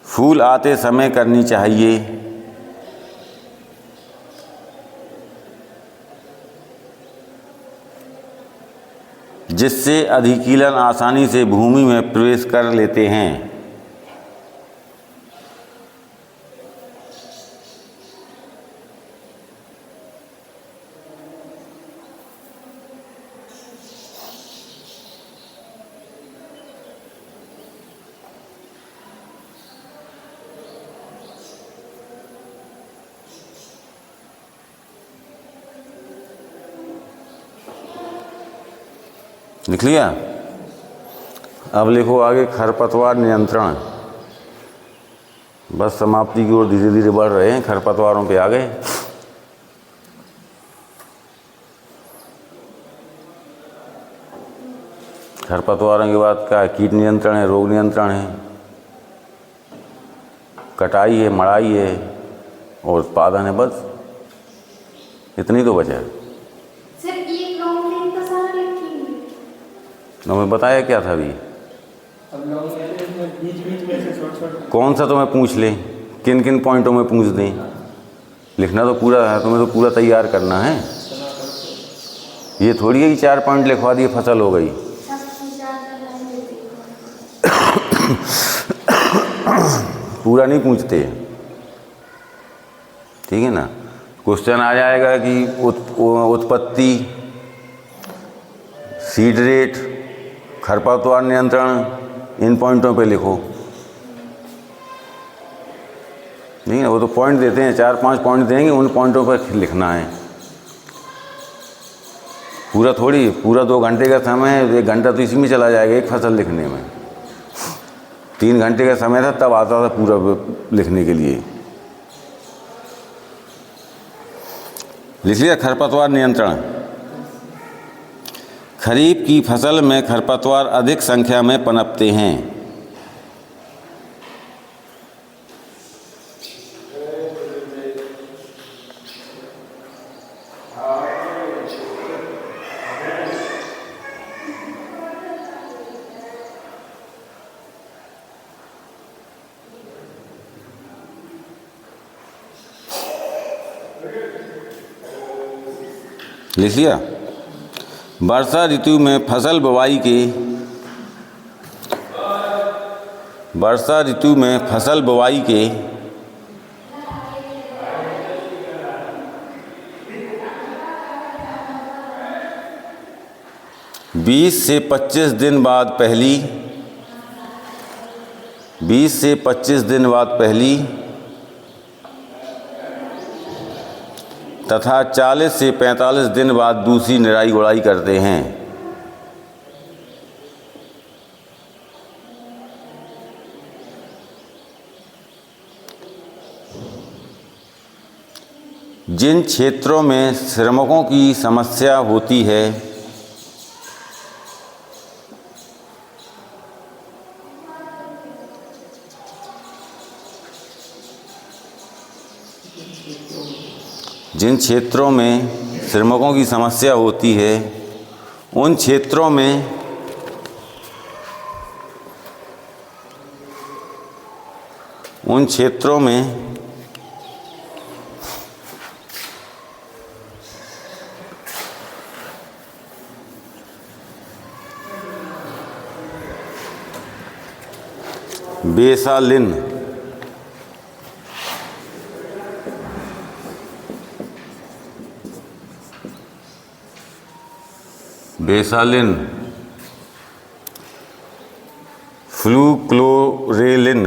फूल आते समय करनी चाहिए, जिससे अधिकीलन आसानी से भूमि में प्रवेश कर लेते हैं। लिख लिया। अब लिखो आगे खरपतवार नियंत्रण। बस समाप्ति की ओर धीरे धीरे बढ़ रहे हैं, खरपतवारों पे आ गए। खरपतवारों के बाद क्या है? कीट नियंत्रण है, रोग नियंत्रण है, कटाई है, मड़ाई है और उत्पादन है। बस इतनी तो बचा है। मैं बताया क्या था अभी? कौन सा तुम्हें पूछ ले, किन किन पॉइंटों में पूछ दें? लिखना तो पूरा है, तुम्हें तो पूरा तैयार करना है। ये थोड़ी है कि 4 पॉइंट लिखवा दिए फसल हो गई। पूरा नहीं पूछते, ठीक है ना। क्वेश्चन आ जाएगा कि उत्पत्ति, सीड रेट, खरपतवार नियंत्रण, इन पॉइंटों पे लिखो। नहीं है, वो तो पॉइंट देते हैं, 4-5 पॉइंट देंगे, उन पॉइंटों पर लिखना है। पूरा थोड़ी, पूरा 2 घंटे का समय है, 1 घंटा तो इसी में चला जाएगा एक फसल लिखने में। 3 घंटे का समय था तब आता था पूरा लिखने के लिए। लिख लिया खरपतवार नियंत्रण। खरीफ की फसल में खरपतवार अधिक संख्या में पनपते हैं। लिख लिया। वर्षा ऋतु में फसल बुवाई के 20 से 25 दिन बाद पहली तथा 40 से 45 दिन बाद दूसरी निराई गुड़ाई करते हैं। जिन क्षेत्रों में श्रमिकों की समस्या होती है जिन क्षेत्रों में श्रमिकों की समस्या होती है उन क्षेत्रों में बेसालिन फ्लूक्लोरेलिन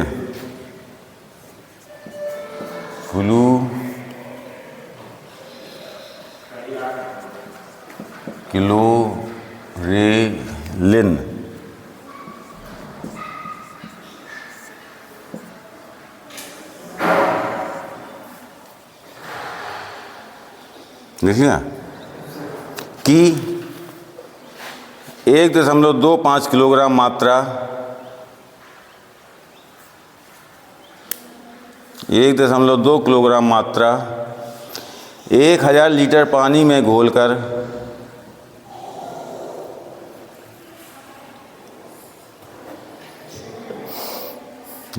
देखिए कि 1.25 किलोग्राम मात्रा 1.2 किलोग्राम मात्रा 1000 लीटर पानी में घोलकर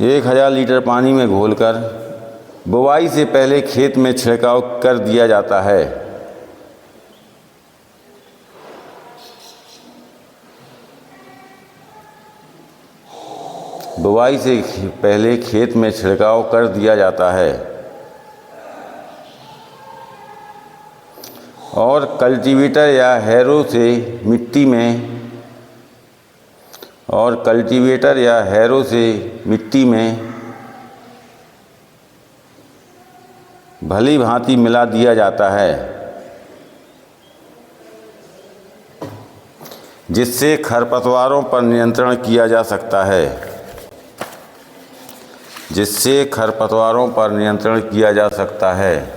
1000 लीटर पानी में घोलकर बुवाई से पहले खेत में छिड़काव कर दिया जाता है। बुवाई से पहले खेत में छिड़काव कर दिया जाता है और कल्टीवेटर या हैरो से मिट्टी में भली भांति मिला दिया जाता है, जिससे खरपतवारों पर नियंत्रण किया जा सकता है।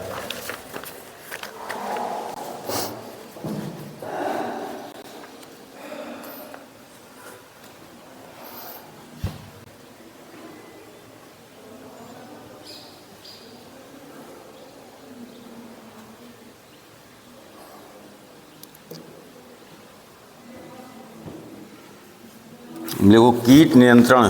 देखो कीट नियंत्रण,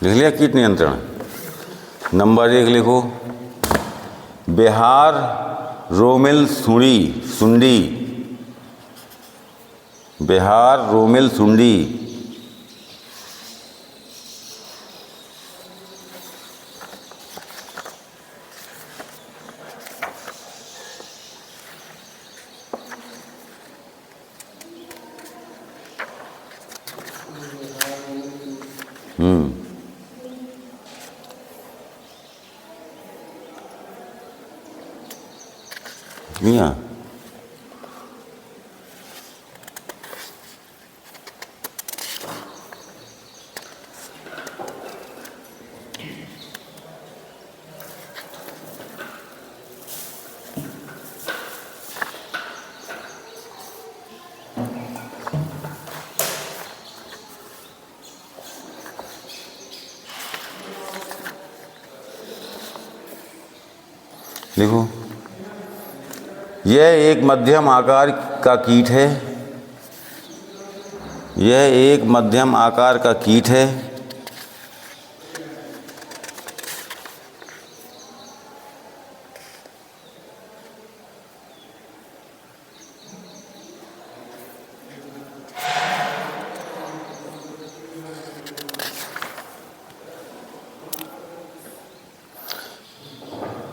लिख लिया कीट नियंत्रण। नंबर 1 लिखो, बिहार रोमिल सुंडी, बिहार रोमिल सुंडी मियाँ देखो, यह एक मध्यम आकार का कीट है।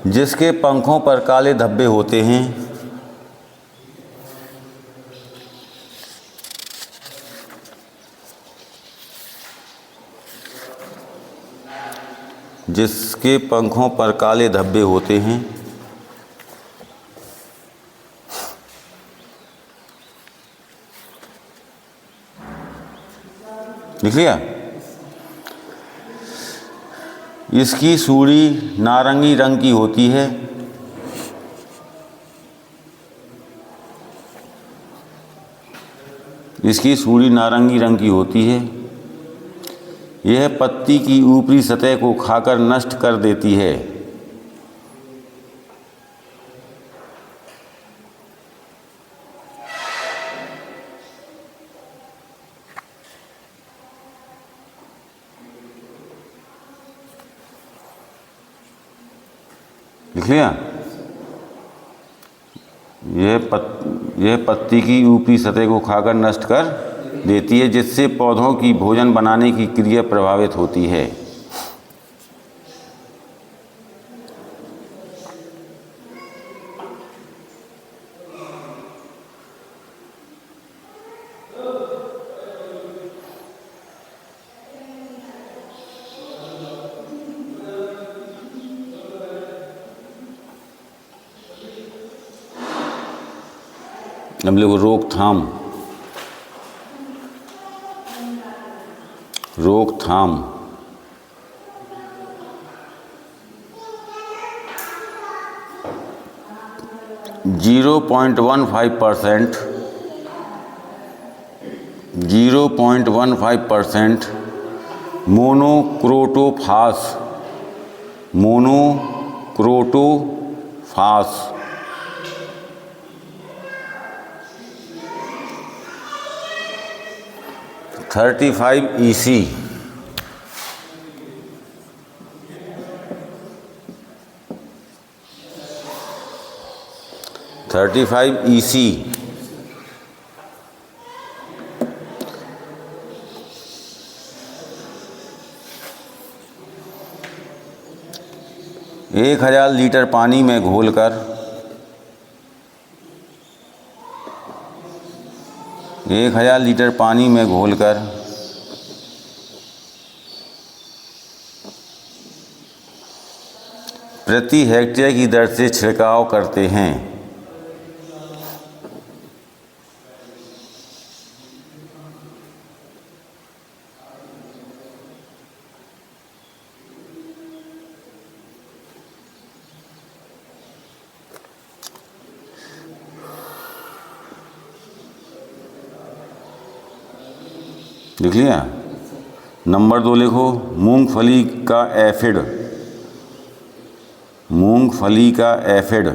जिसके पंखों पर काले धब्बे होते हैं। जिसके पंखों पर काले धब्बे होते हैं। लिख लिया। इसकी सूढ़ी नारंगी रंग की होती है। इसकी सूढ़ी नारंगी रंग की होती है। यह पत्ती की ऊपरी सतह को खाकर नष्ट कर देती है। लिख लिया। यह पत्ती की ऊपरी सतह को खाकर नष्ट कर देती है, जिससे पौधों की भोजन बनाने की क्रिया प्रभावित होती है। अब लोग रोकथाम 0.15% मोनोक्रोटोफास 35 EC 35 EC 1000 लीटर पानी में घोलकर 1000 लीटर पानी में घोलकर प्रति हेक्टेयर की दर से छिड़काव करते हैं। लिख लिया। नंबर 2 लिखो, मूंगफली का एफिड। मूंगफली का एफिड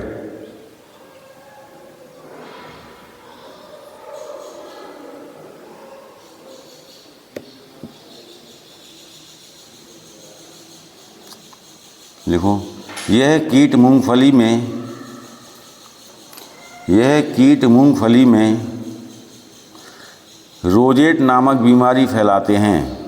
लिखो। यह कीट मूंगफली में रोजेट नामक बीमारी फैलाते हैं।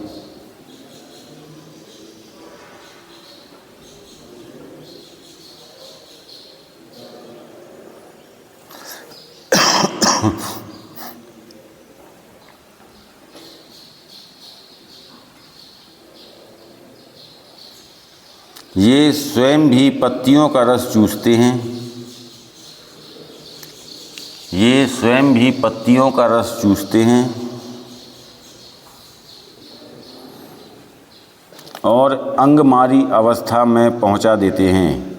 ये स्वयं भी पत्तियों का रस चूसते हैं। ये स्वयं भी पत्तियों का रस चूसते हैं और अंगमारी अवस्था में पहुंचा देते हैं।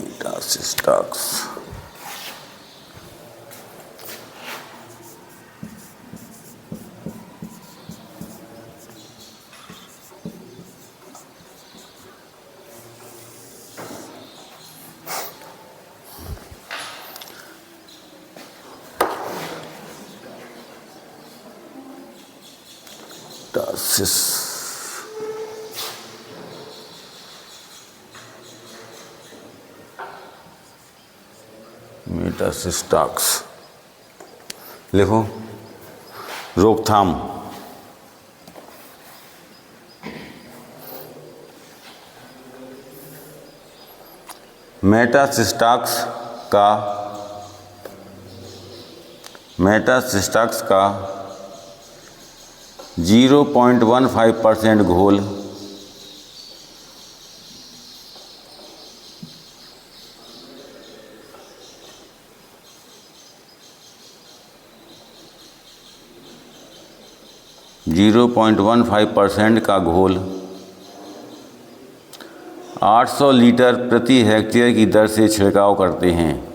मेटासिस्टाक्स मेटासिस्टाक्स लिखो। रोकथाम। मेटासिस्टाक्स का 0.15% घोल 0.15% का घोल 800 लीटर प्रति हेक्टेयर की दर से छिड़काव करते हैं।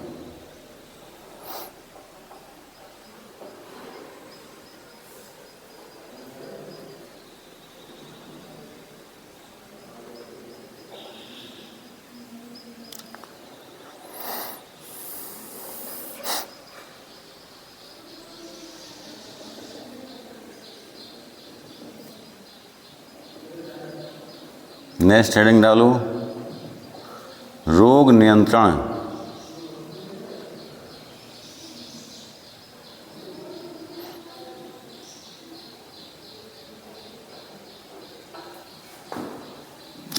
नेक्स्ट हेडिंग डालो, रोग नियंत्रण।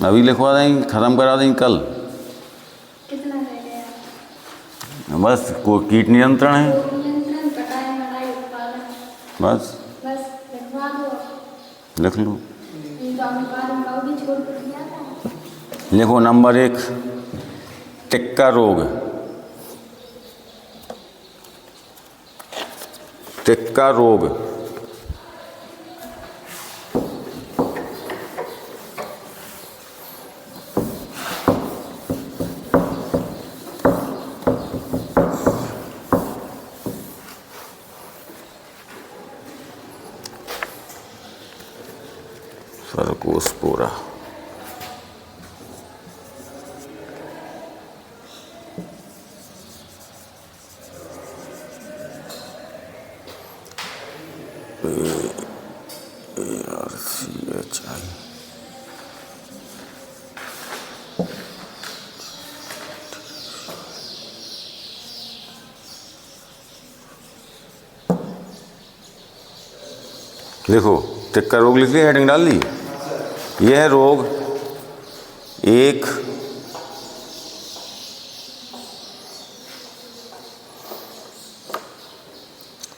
अभी लिखवा देंगे, ख़त्म करा देंगे कल। कितना रह गया? बस को कीट नियंत्रण है, नियंत्रण, कटाई, मड़ाई, उत्पादन। बस बस लिखवा दो। लिख लो। भी छोड़ दिया था। लिखो नंबर 1, टिक्का रोग। टिक्का रोग सर्कोस्पोरा। ARCHI। देखो टिक का रोग लिख लिया, हेडिंग डाल ली। यह रोग एक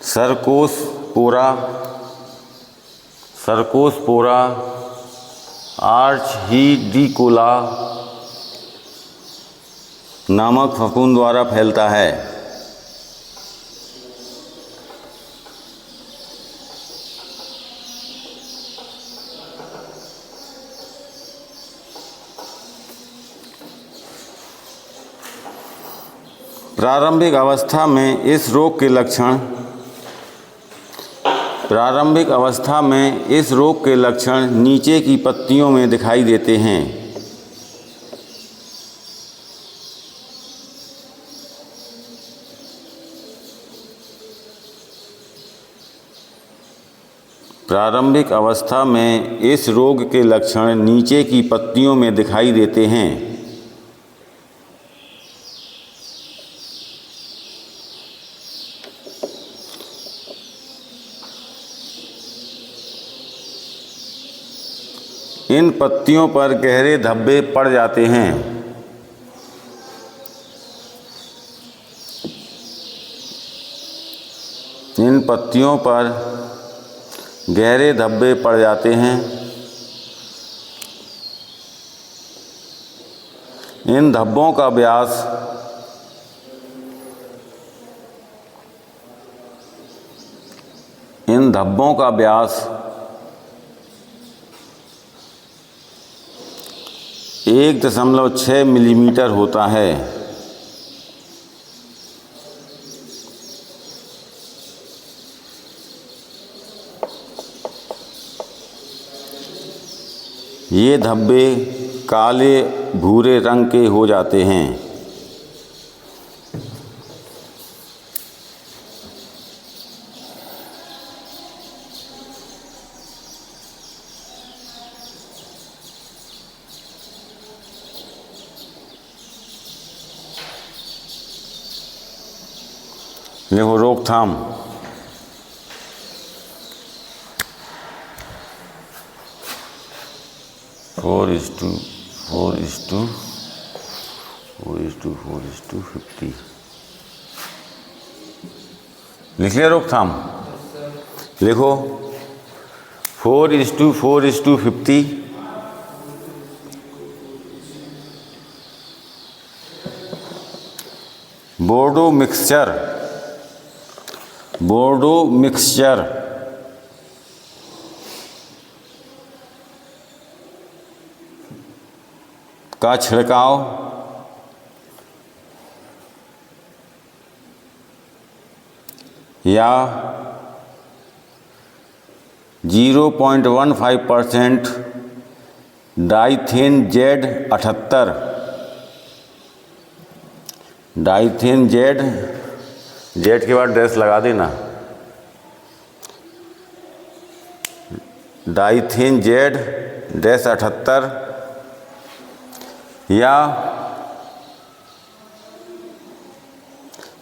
सर्कोस्पोरा आर्चहीडिकोला नामक फफूंद द्वारा फैलता है। प्रारंभिक अवस्था में इस रोग के लक्षण नीचे की पत्तियों में दिखाई देते हैं। प्रारंभिक अवस्था में इस रोग के लक्षण नीचे की पत्तियों में दिखाई देते हैं। इन पत्तियों पर गहरे धब्बे पड़ जाते हैं। इन पत्तियों पर गहरे धब्बे पड़ जाते हैं। इन धब्बों का व्यास इन धब्बों का व्यास 1.6 मिलीमीटर होता है। ये धब्बे काले भूरे रंग के हो जाते हैं। देखो रोकथाम। Four is to 50। लिख लिया रोकथाम। लिखो 4:50। बोर्डो मिक्सचर का छिड़काव या 0.15% डाइथेन Z78 डाइथेन जेड के बाद ड्रेस लगा देना। डाइथेन Z78 या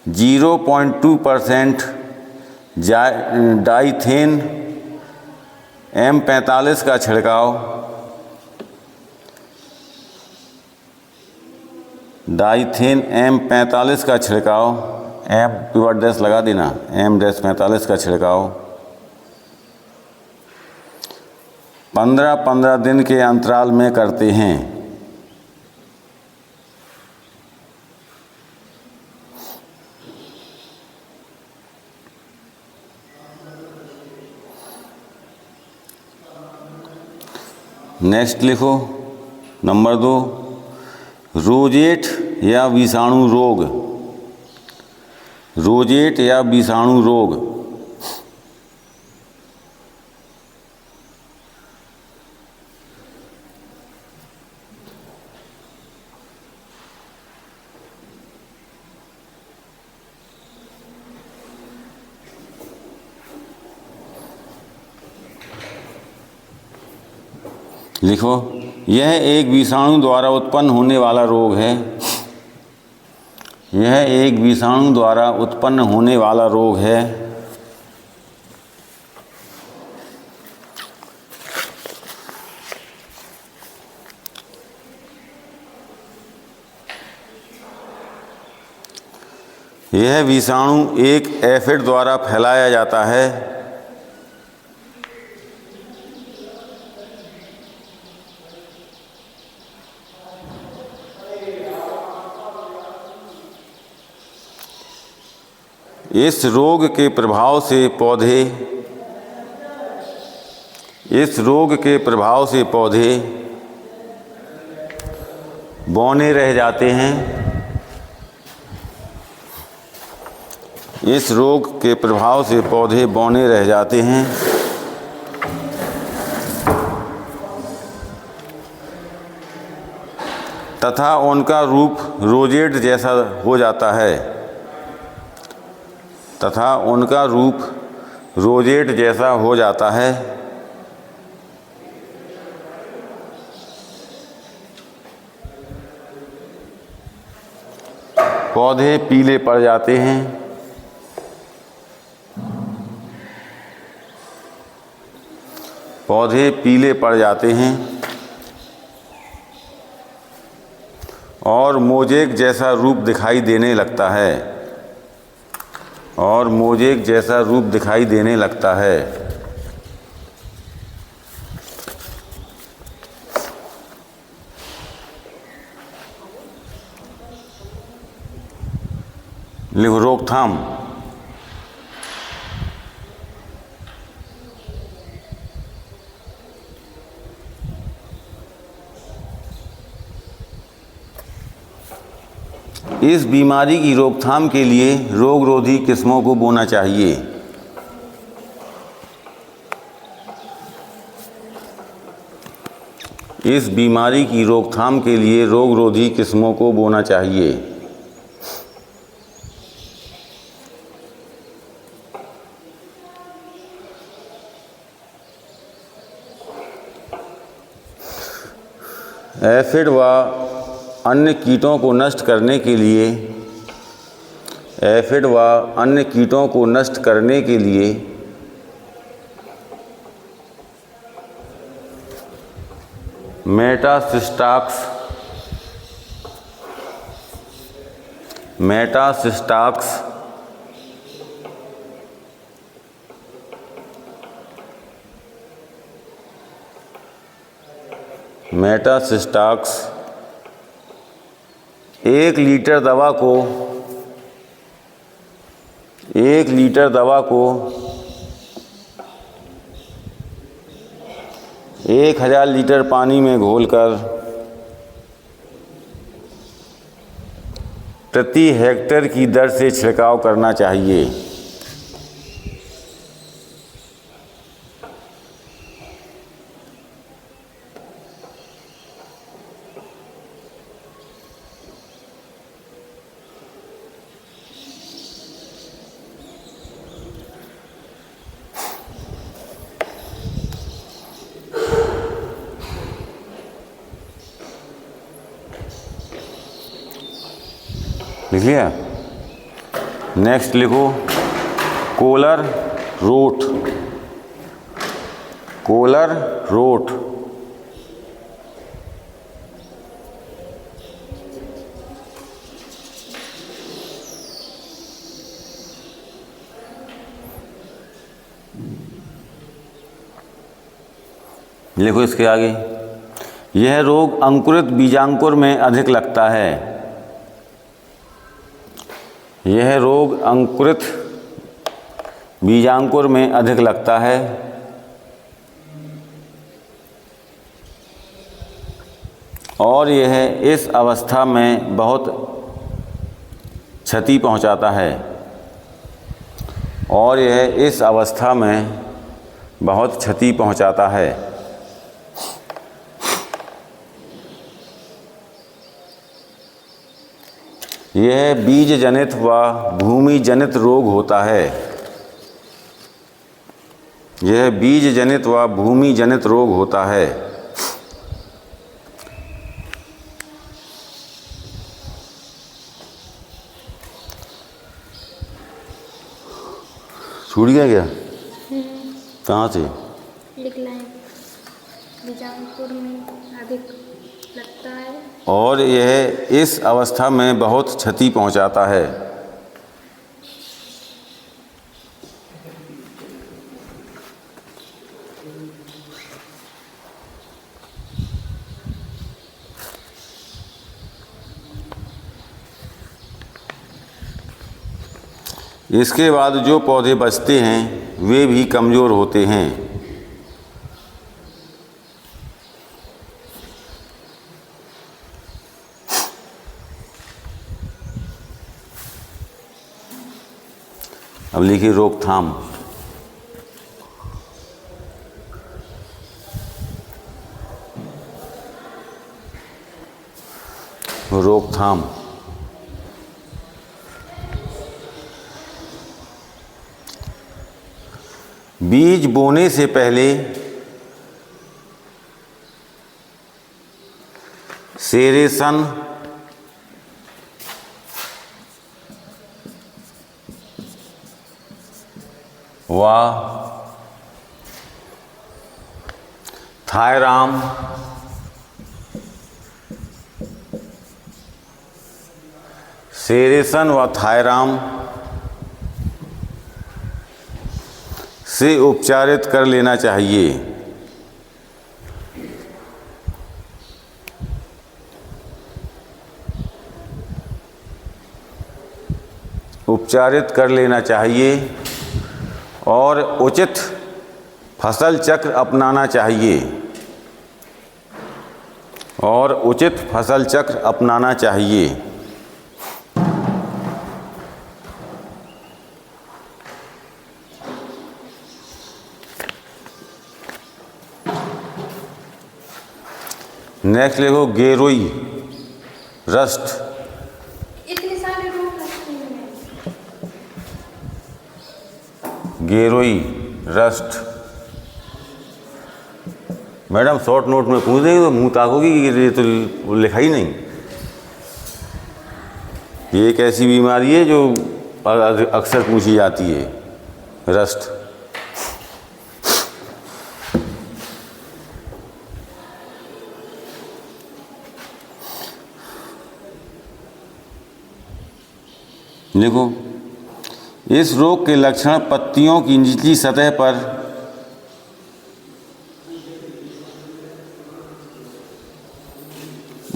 0.2% डाइथेन M45 का छिड़काव। डाइथेन M45 का छिड़काव, M पिवट डैश लगा देना, M-45 का छिड़काव 15-15 दिन के अंतराल में करते हैं। नेक्स्ट लिखो नंबर 2, रोजेट या विषाणु रोग। रोजेट या विषाणु रोग लिखो, यह एक विषाणु द्वारा उत्पन्न होने वाला रोग है। यह एक विषाणु द्वारा उत्पन्न होने वाला रोग है। यह विषाणु एक एफिड द्वारा फैलाया जाता है। इस रोग के प्रभाव से पौधे बौने रह जाते हैं। इस रोग के प्रभाव से पौधे बौने रह जाते हैं तथा उनका रूप रोजेट जैसा हो जाता है। पौधे पीले पड़ जाते हैं। और मोज़ेक जैसा रूप दिखाई देने लगता है। लिखो, रोकथाम। इस बीमारी की रोकथाम के लिए रोगरोधी किस्मों को बोना चाहिए। इस बीमारी की रोकथाम के लिए रोगरोधी किस्मों को बोना चाहिए। एफिड व अन्य कीटों को नष्ट करने के लिए मेटासिस्टाक्स 1 लीटर दवा को 1000 लीटर पानी में घोलकर प्रति हेक्टेयर की दर से छिड़काव करना चाहिए। लिख लिया। नेक्स्ट लिखो, कोलर रोट। लिखो इसके आगे, यह रोग अंकुरित बीजांकुर में अधिक लगता है। यह रोग अंकुरित बीजांकुर में अधिक लगता है और यह इस अवस्था में बहुत क्षति पहुंचाता है। यह बीज जनित व भूमि जनित रोग होता है। छूट गया क्या? कहाँ से? एक लाइन बीजापुर में अधिक लगता है। और यह इस अवस्था में बहुत क्षति पहुंचाता है। इसके बाद जो पौधे बचते हैं वे भी कमज़ोर होते हैं। अब लिखिए रोकथाम। रोकथाम बीज बोने से पहले सेरेसन व थायराम सेरेसन व थायराम से उपचारित कर लेना चाहिए। उपचारित कर लेना चाहिए और उचित फसल चक्र अपनाना चाहिए। और उचित फसल चक्र अपनाना चाहिए। नेक्स्ट लिखो गेरुई रस्ट। इतने सारे रोग लगते हैं। गेरुई रस्ट। मैडम शॉर्ट नोट में पूछ देंगे तो मुंह ताकोगी कि ये तो लिखा ही नहीं। ये एक ऐसी बीमारी है जो अक्सर पूछी जाती है, रस्ट। देखो, इस रोग के लक्षण पत्तियों की निचली सतह पर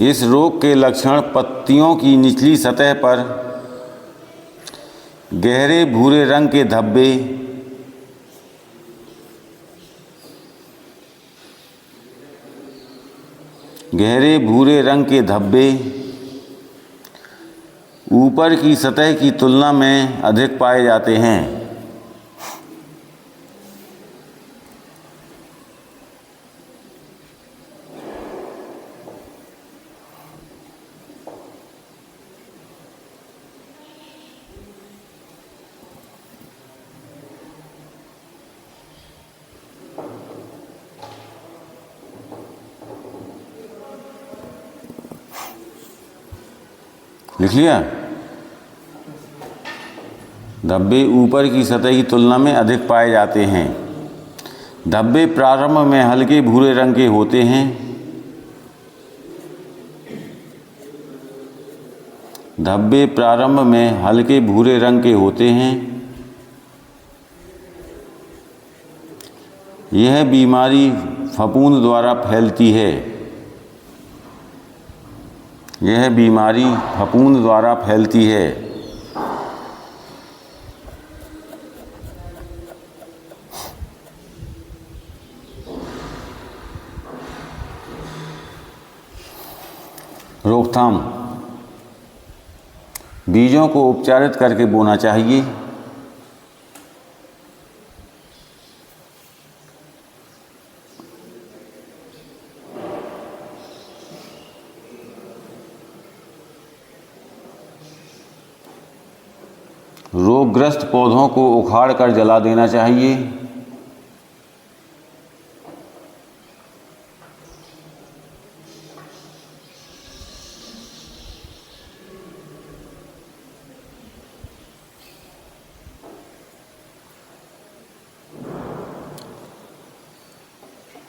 इस रोग के लक्षण पत्तियों की निचली सतह पर गहरे भूरे रंग के धब्बे, गहरे भूरे रंग के धब्बे ऊपर की सतह की तुलना में अधिक पाए जाते हैं। लिख लिया? धब्बे ऊपर की सतह की तुलना में अधिक पाए जाते हैं। धब्बे प्रारंभ में हल्के भूरे रंग के होते हैं। धब्बे प्रारंभ में हल्के भूरे रंग के होते हैं। यह बीमारी फफूंद द्वारा फैलती है। यह बीमारी फफूंद द्वारा फैलती है। रोकथाम बीजों को उपचारित करके बोना चाहिए। रोगग्रस्त पौधों को उखाड़ कर जला देना चाहिए।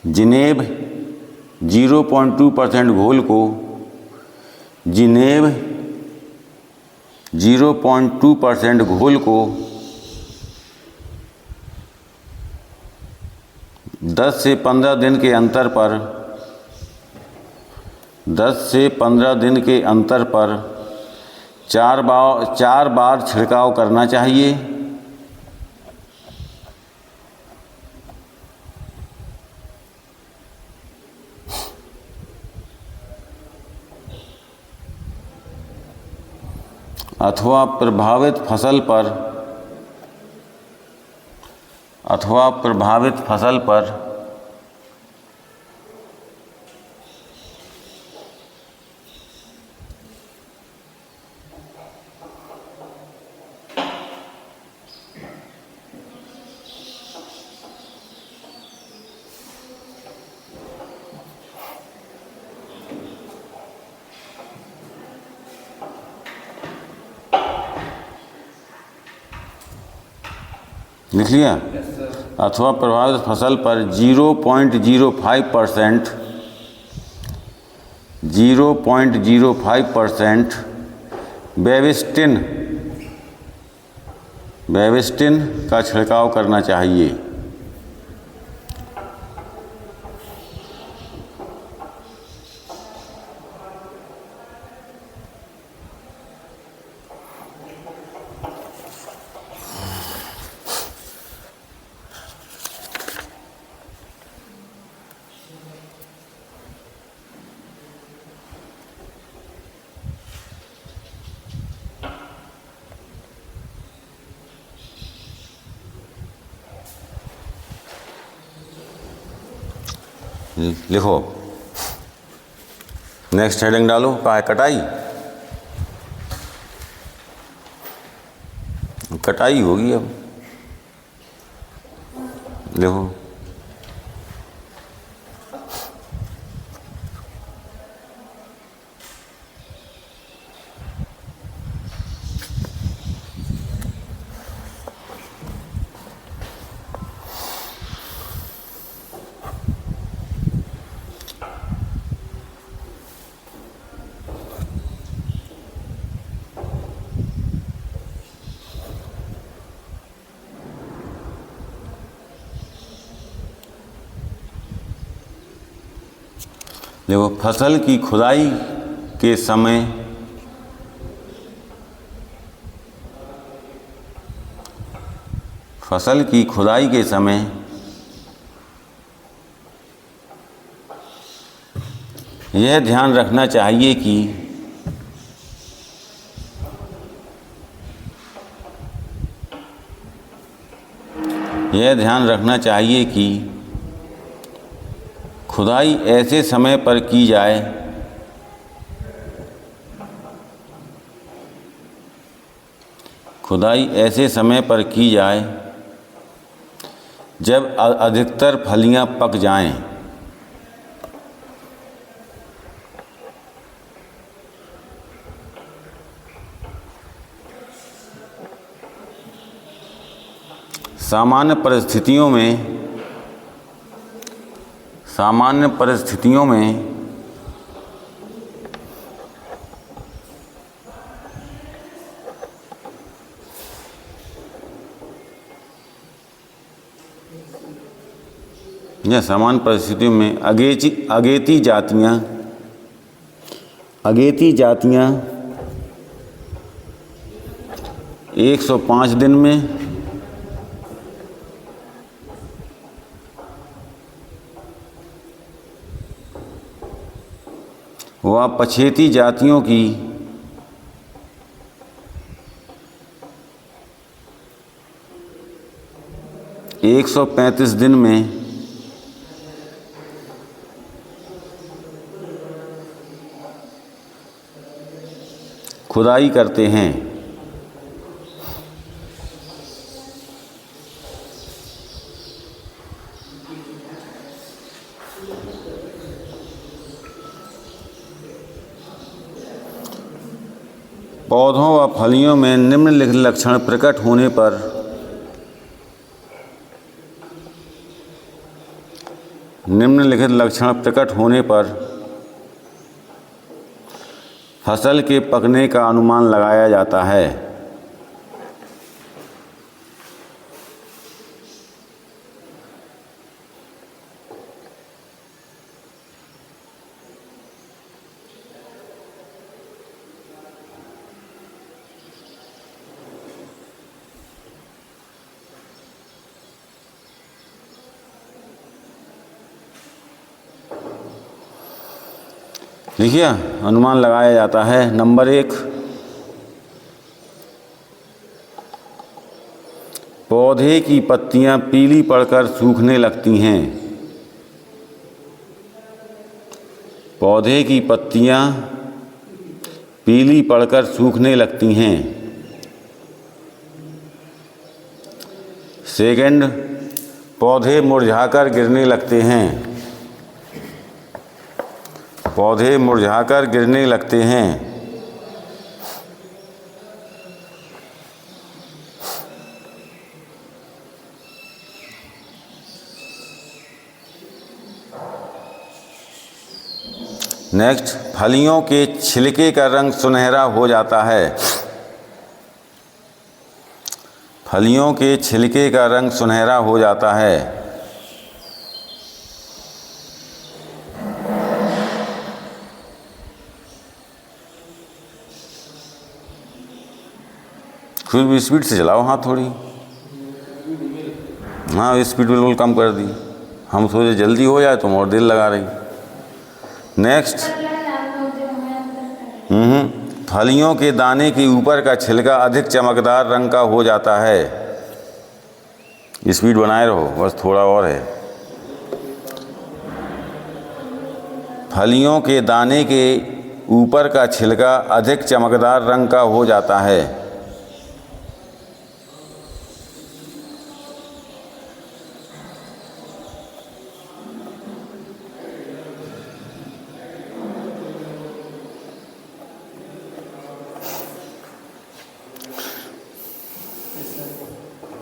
जिनेब 0.2% घोल को जिनेब 0.2% घोल को 10 से 15 दिन के अंतर पर 10 से 15 दिन के अंतर पर 4 बार छिड़काव करना चाहिए। अथवा प्रभावित फसल पर लिख लिया। अथवा प्रभावित फसल पर 0.05% बेविस्टिन का छिड़काव करना चाहिए। लिखो, नेक्स्ट हेडिंग डालो। कहाँ है? कटाई होगी अब। लिखो, देखो, फसल की खुदाई के समय यह ध्यान रखना चाहिए कि खुदाई ऐसे समय पर की जाए जब अधिकतर फलियां पक जाएं। सामान्य परिस्थितियों में अगेती जातियाँ 105 दिन में व पछेती जातियों की 135 दिन में खुदाई करते हैं। पौधों व फलियों में निम्नलिखित लक्षण प्रकट होने पर निम्नलिखित लक्षण प्रकट होने पर फसल के पकने का अनुमान लगाया जाता है। देखिए, अनुमान लगाया जाता है। नंबर 1, पौधे की पत्तियां पीली पड़कर सूखने लगती हैं। पौधे की पत्तियां पीली पड़कर सूखने लगती हैं। सेकंड, पौधे मुरझाकर गिरने लगते हैं। पौधे मुरझाकर गिरने लगते हैं। नेक्स्ट, फलियों के छिलके का रंग सुनहरा हो जाता है। फलियों के छिलके का रंग सुनहरा हो जाता है। फिर भी स्पीड से चलाओ हाथ थोड़ी। हाँ, स्पीड बिल्कुल कम कर दी। हम सोचे जल्दी हो जाए, तुम और देर लगा रही। नेक्स्ट, फलियों के दाने के ऊपर का छिलका अधिक चमकदार रंग का हो जाता है। स्पीड बनाए रहो, बस थोड़ा और है। फलियों के दाने के ऊपर का छिलका अधिक चमकदार रंग का हो जाता है।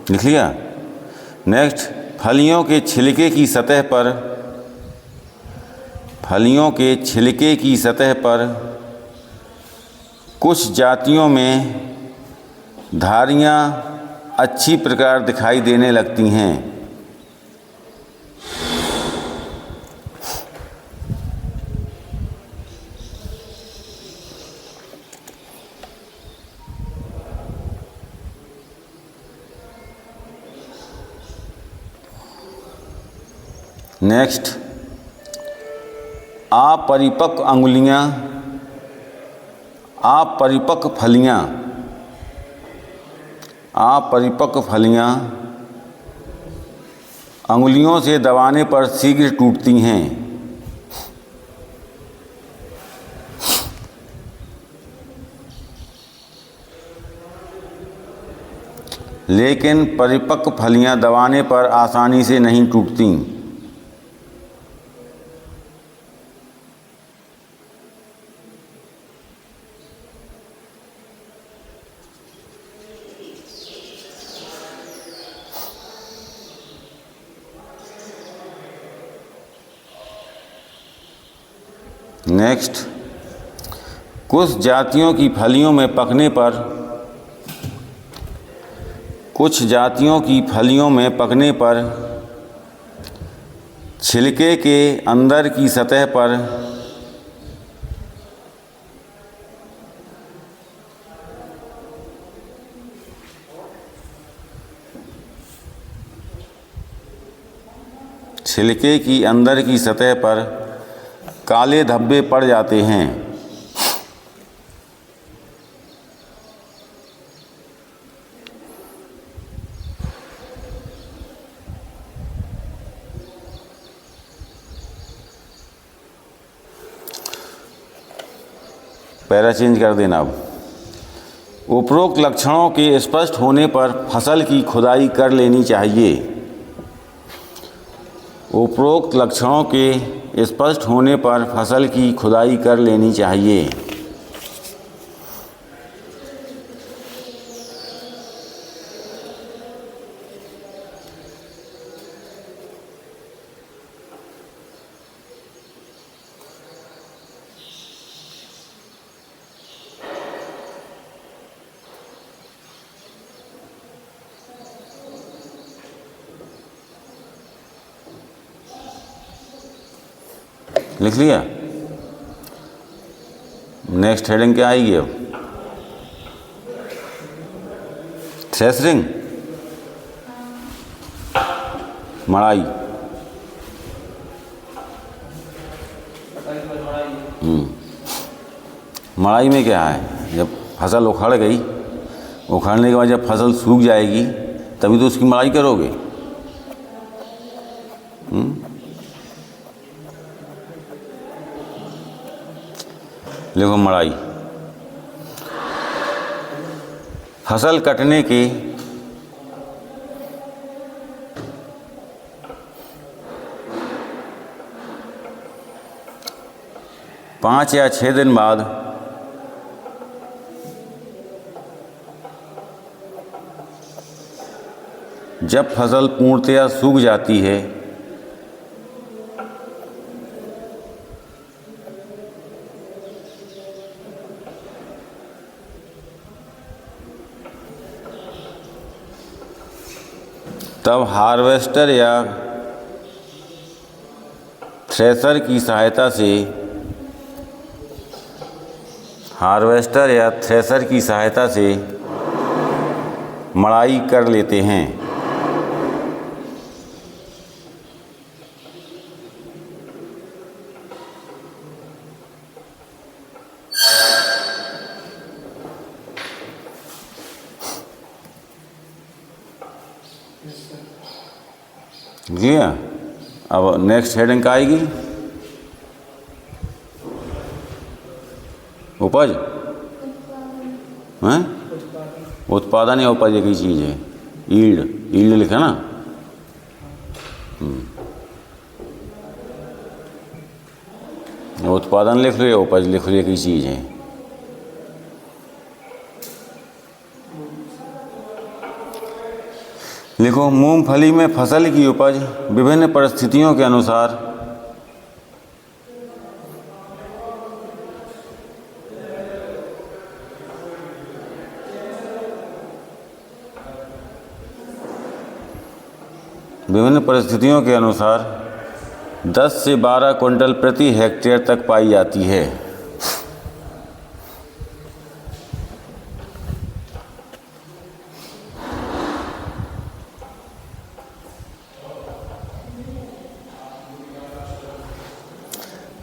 लिख लिया। नेक्स्ट, फलियों के छिलके की सतह पर कुछ जातियों में धारियां अच्छी प्रकार दिखाई देने लगती हैं। नेक्स्ट, अपरिपक्व फलियां अंगुलियों से दबाने पर शीघ्र टूटती हैं। लेकिन परिपक्व फलियां दबाने पर आसानी से नहीं टूटती। नेक्स्ट, कुछ जातियों की फलियों में पकने पर छिलके के अंदर की सतह पर काले धब्बे पड़ जाते हैं। पैरा चेंज कर देना। अब उपरोक्त लक्षणों के स्पष्ट होने पर फसल की खुदाई कर लेनी चाहिए। उपरोक्त लक्षणों के स्पष्ट होने पर फसल की खुदाई कर लेनी चाहिए। लिख लिया। नेक्स्ट हेडिंग क्या आएगी अब? थ्रेसरिंग, मड़ाई। मड़ाई में क्या है, जब फसल उखड़ गई, उखाड़ने के बाद जब फसल सूख जाएगी तभी तो उसकी मड़ाई करोगे। देखो मड़ाई, फसल कटने के 5 या 6 दिन बाद जब फसल पूर्णतया सूख जाती है तब हार्वेस्टर या थ्रेशर की सहायता से मड़ाई कर लेते हैं। जी हाँ। अब नेक्स्ट हेडिंग क्या आएगी? उपज, हैं? उत्पादन या उपज एक ही चीज़ है। ईल्ड, ईल्ड लिखा ना। उत्पादन लिख लो या उपज लिख लो, एक ही चीज़ है। लिखो, मूंगफली में फसल की उपज विभिन्न परिस्थितियों के अनुसार विभिन्न परिस्थितियों के अनुसार 10 से 12 क्विंटल प्रति हेक्टेयर तक पाई जाती है।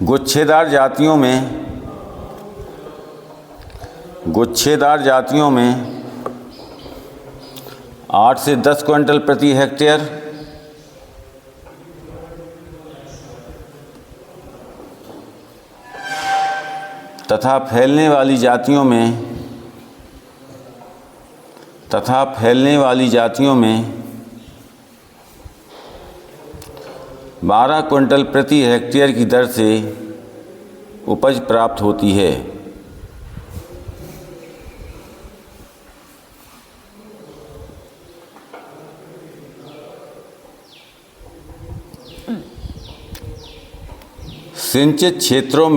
गुच्छेदार जातियों में 8 से 10 क्विंटल प्रति हेक्टेयर तथा फैलने वाली जातियों में 12 क्विंटल प्रति हेक्टेयर की दर से उपज प्राप्त होती है। सिंचित क्षेत्रों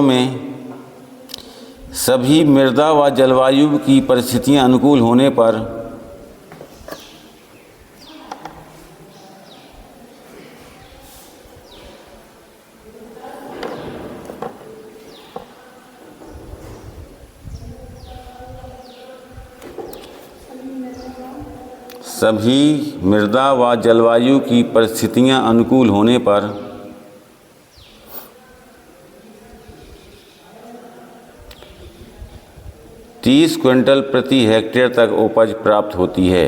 में सभी मृदा व जलवायु की परिस्थितियां अनुकूल होने पर अनुकूल होने पर 30 क्विंटल प्रति हेक्टेयर तक उपज प्राप्त होती है।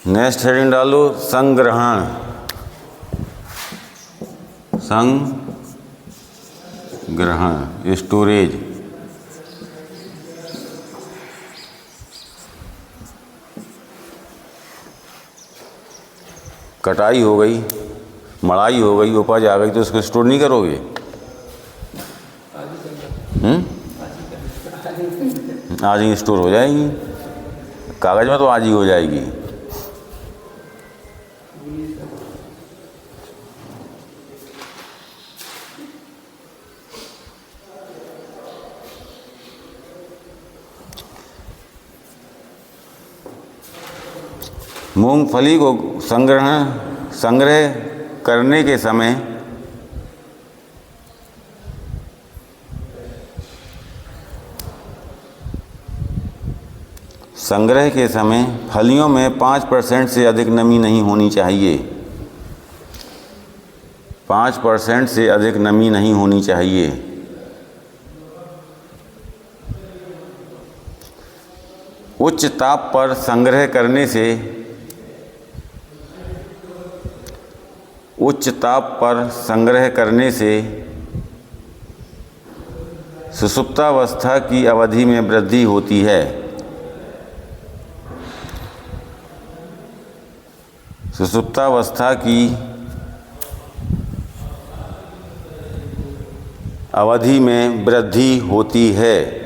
नेक्स्ट हेडिंग डालो, संग्रहण। स्टोरेज। कटाई हो गई, मड़ाई हो गई, उपज आ गई तो उसको स्टोर नहीं करोगे? आज ही स्टोर हो जाएगी, कागज़ में तो आज ही हो जाएगी। मूंगफली को संग्रह करने के समय फलियों में 5% से अधिक नमी नहीं होनी चाहिए। 5% से अधिक नमी नहीं होनी चाहिए। उच्च ताप पर संग्रह करने से सुषुप्तावस्था की अवधि में वृद्धि होती है। सुषुप्तावस्था की अवधि में वृद्धि होती है।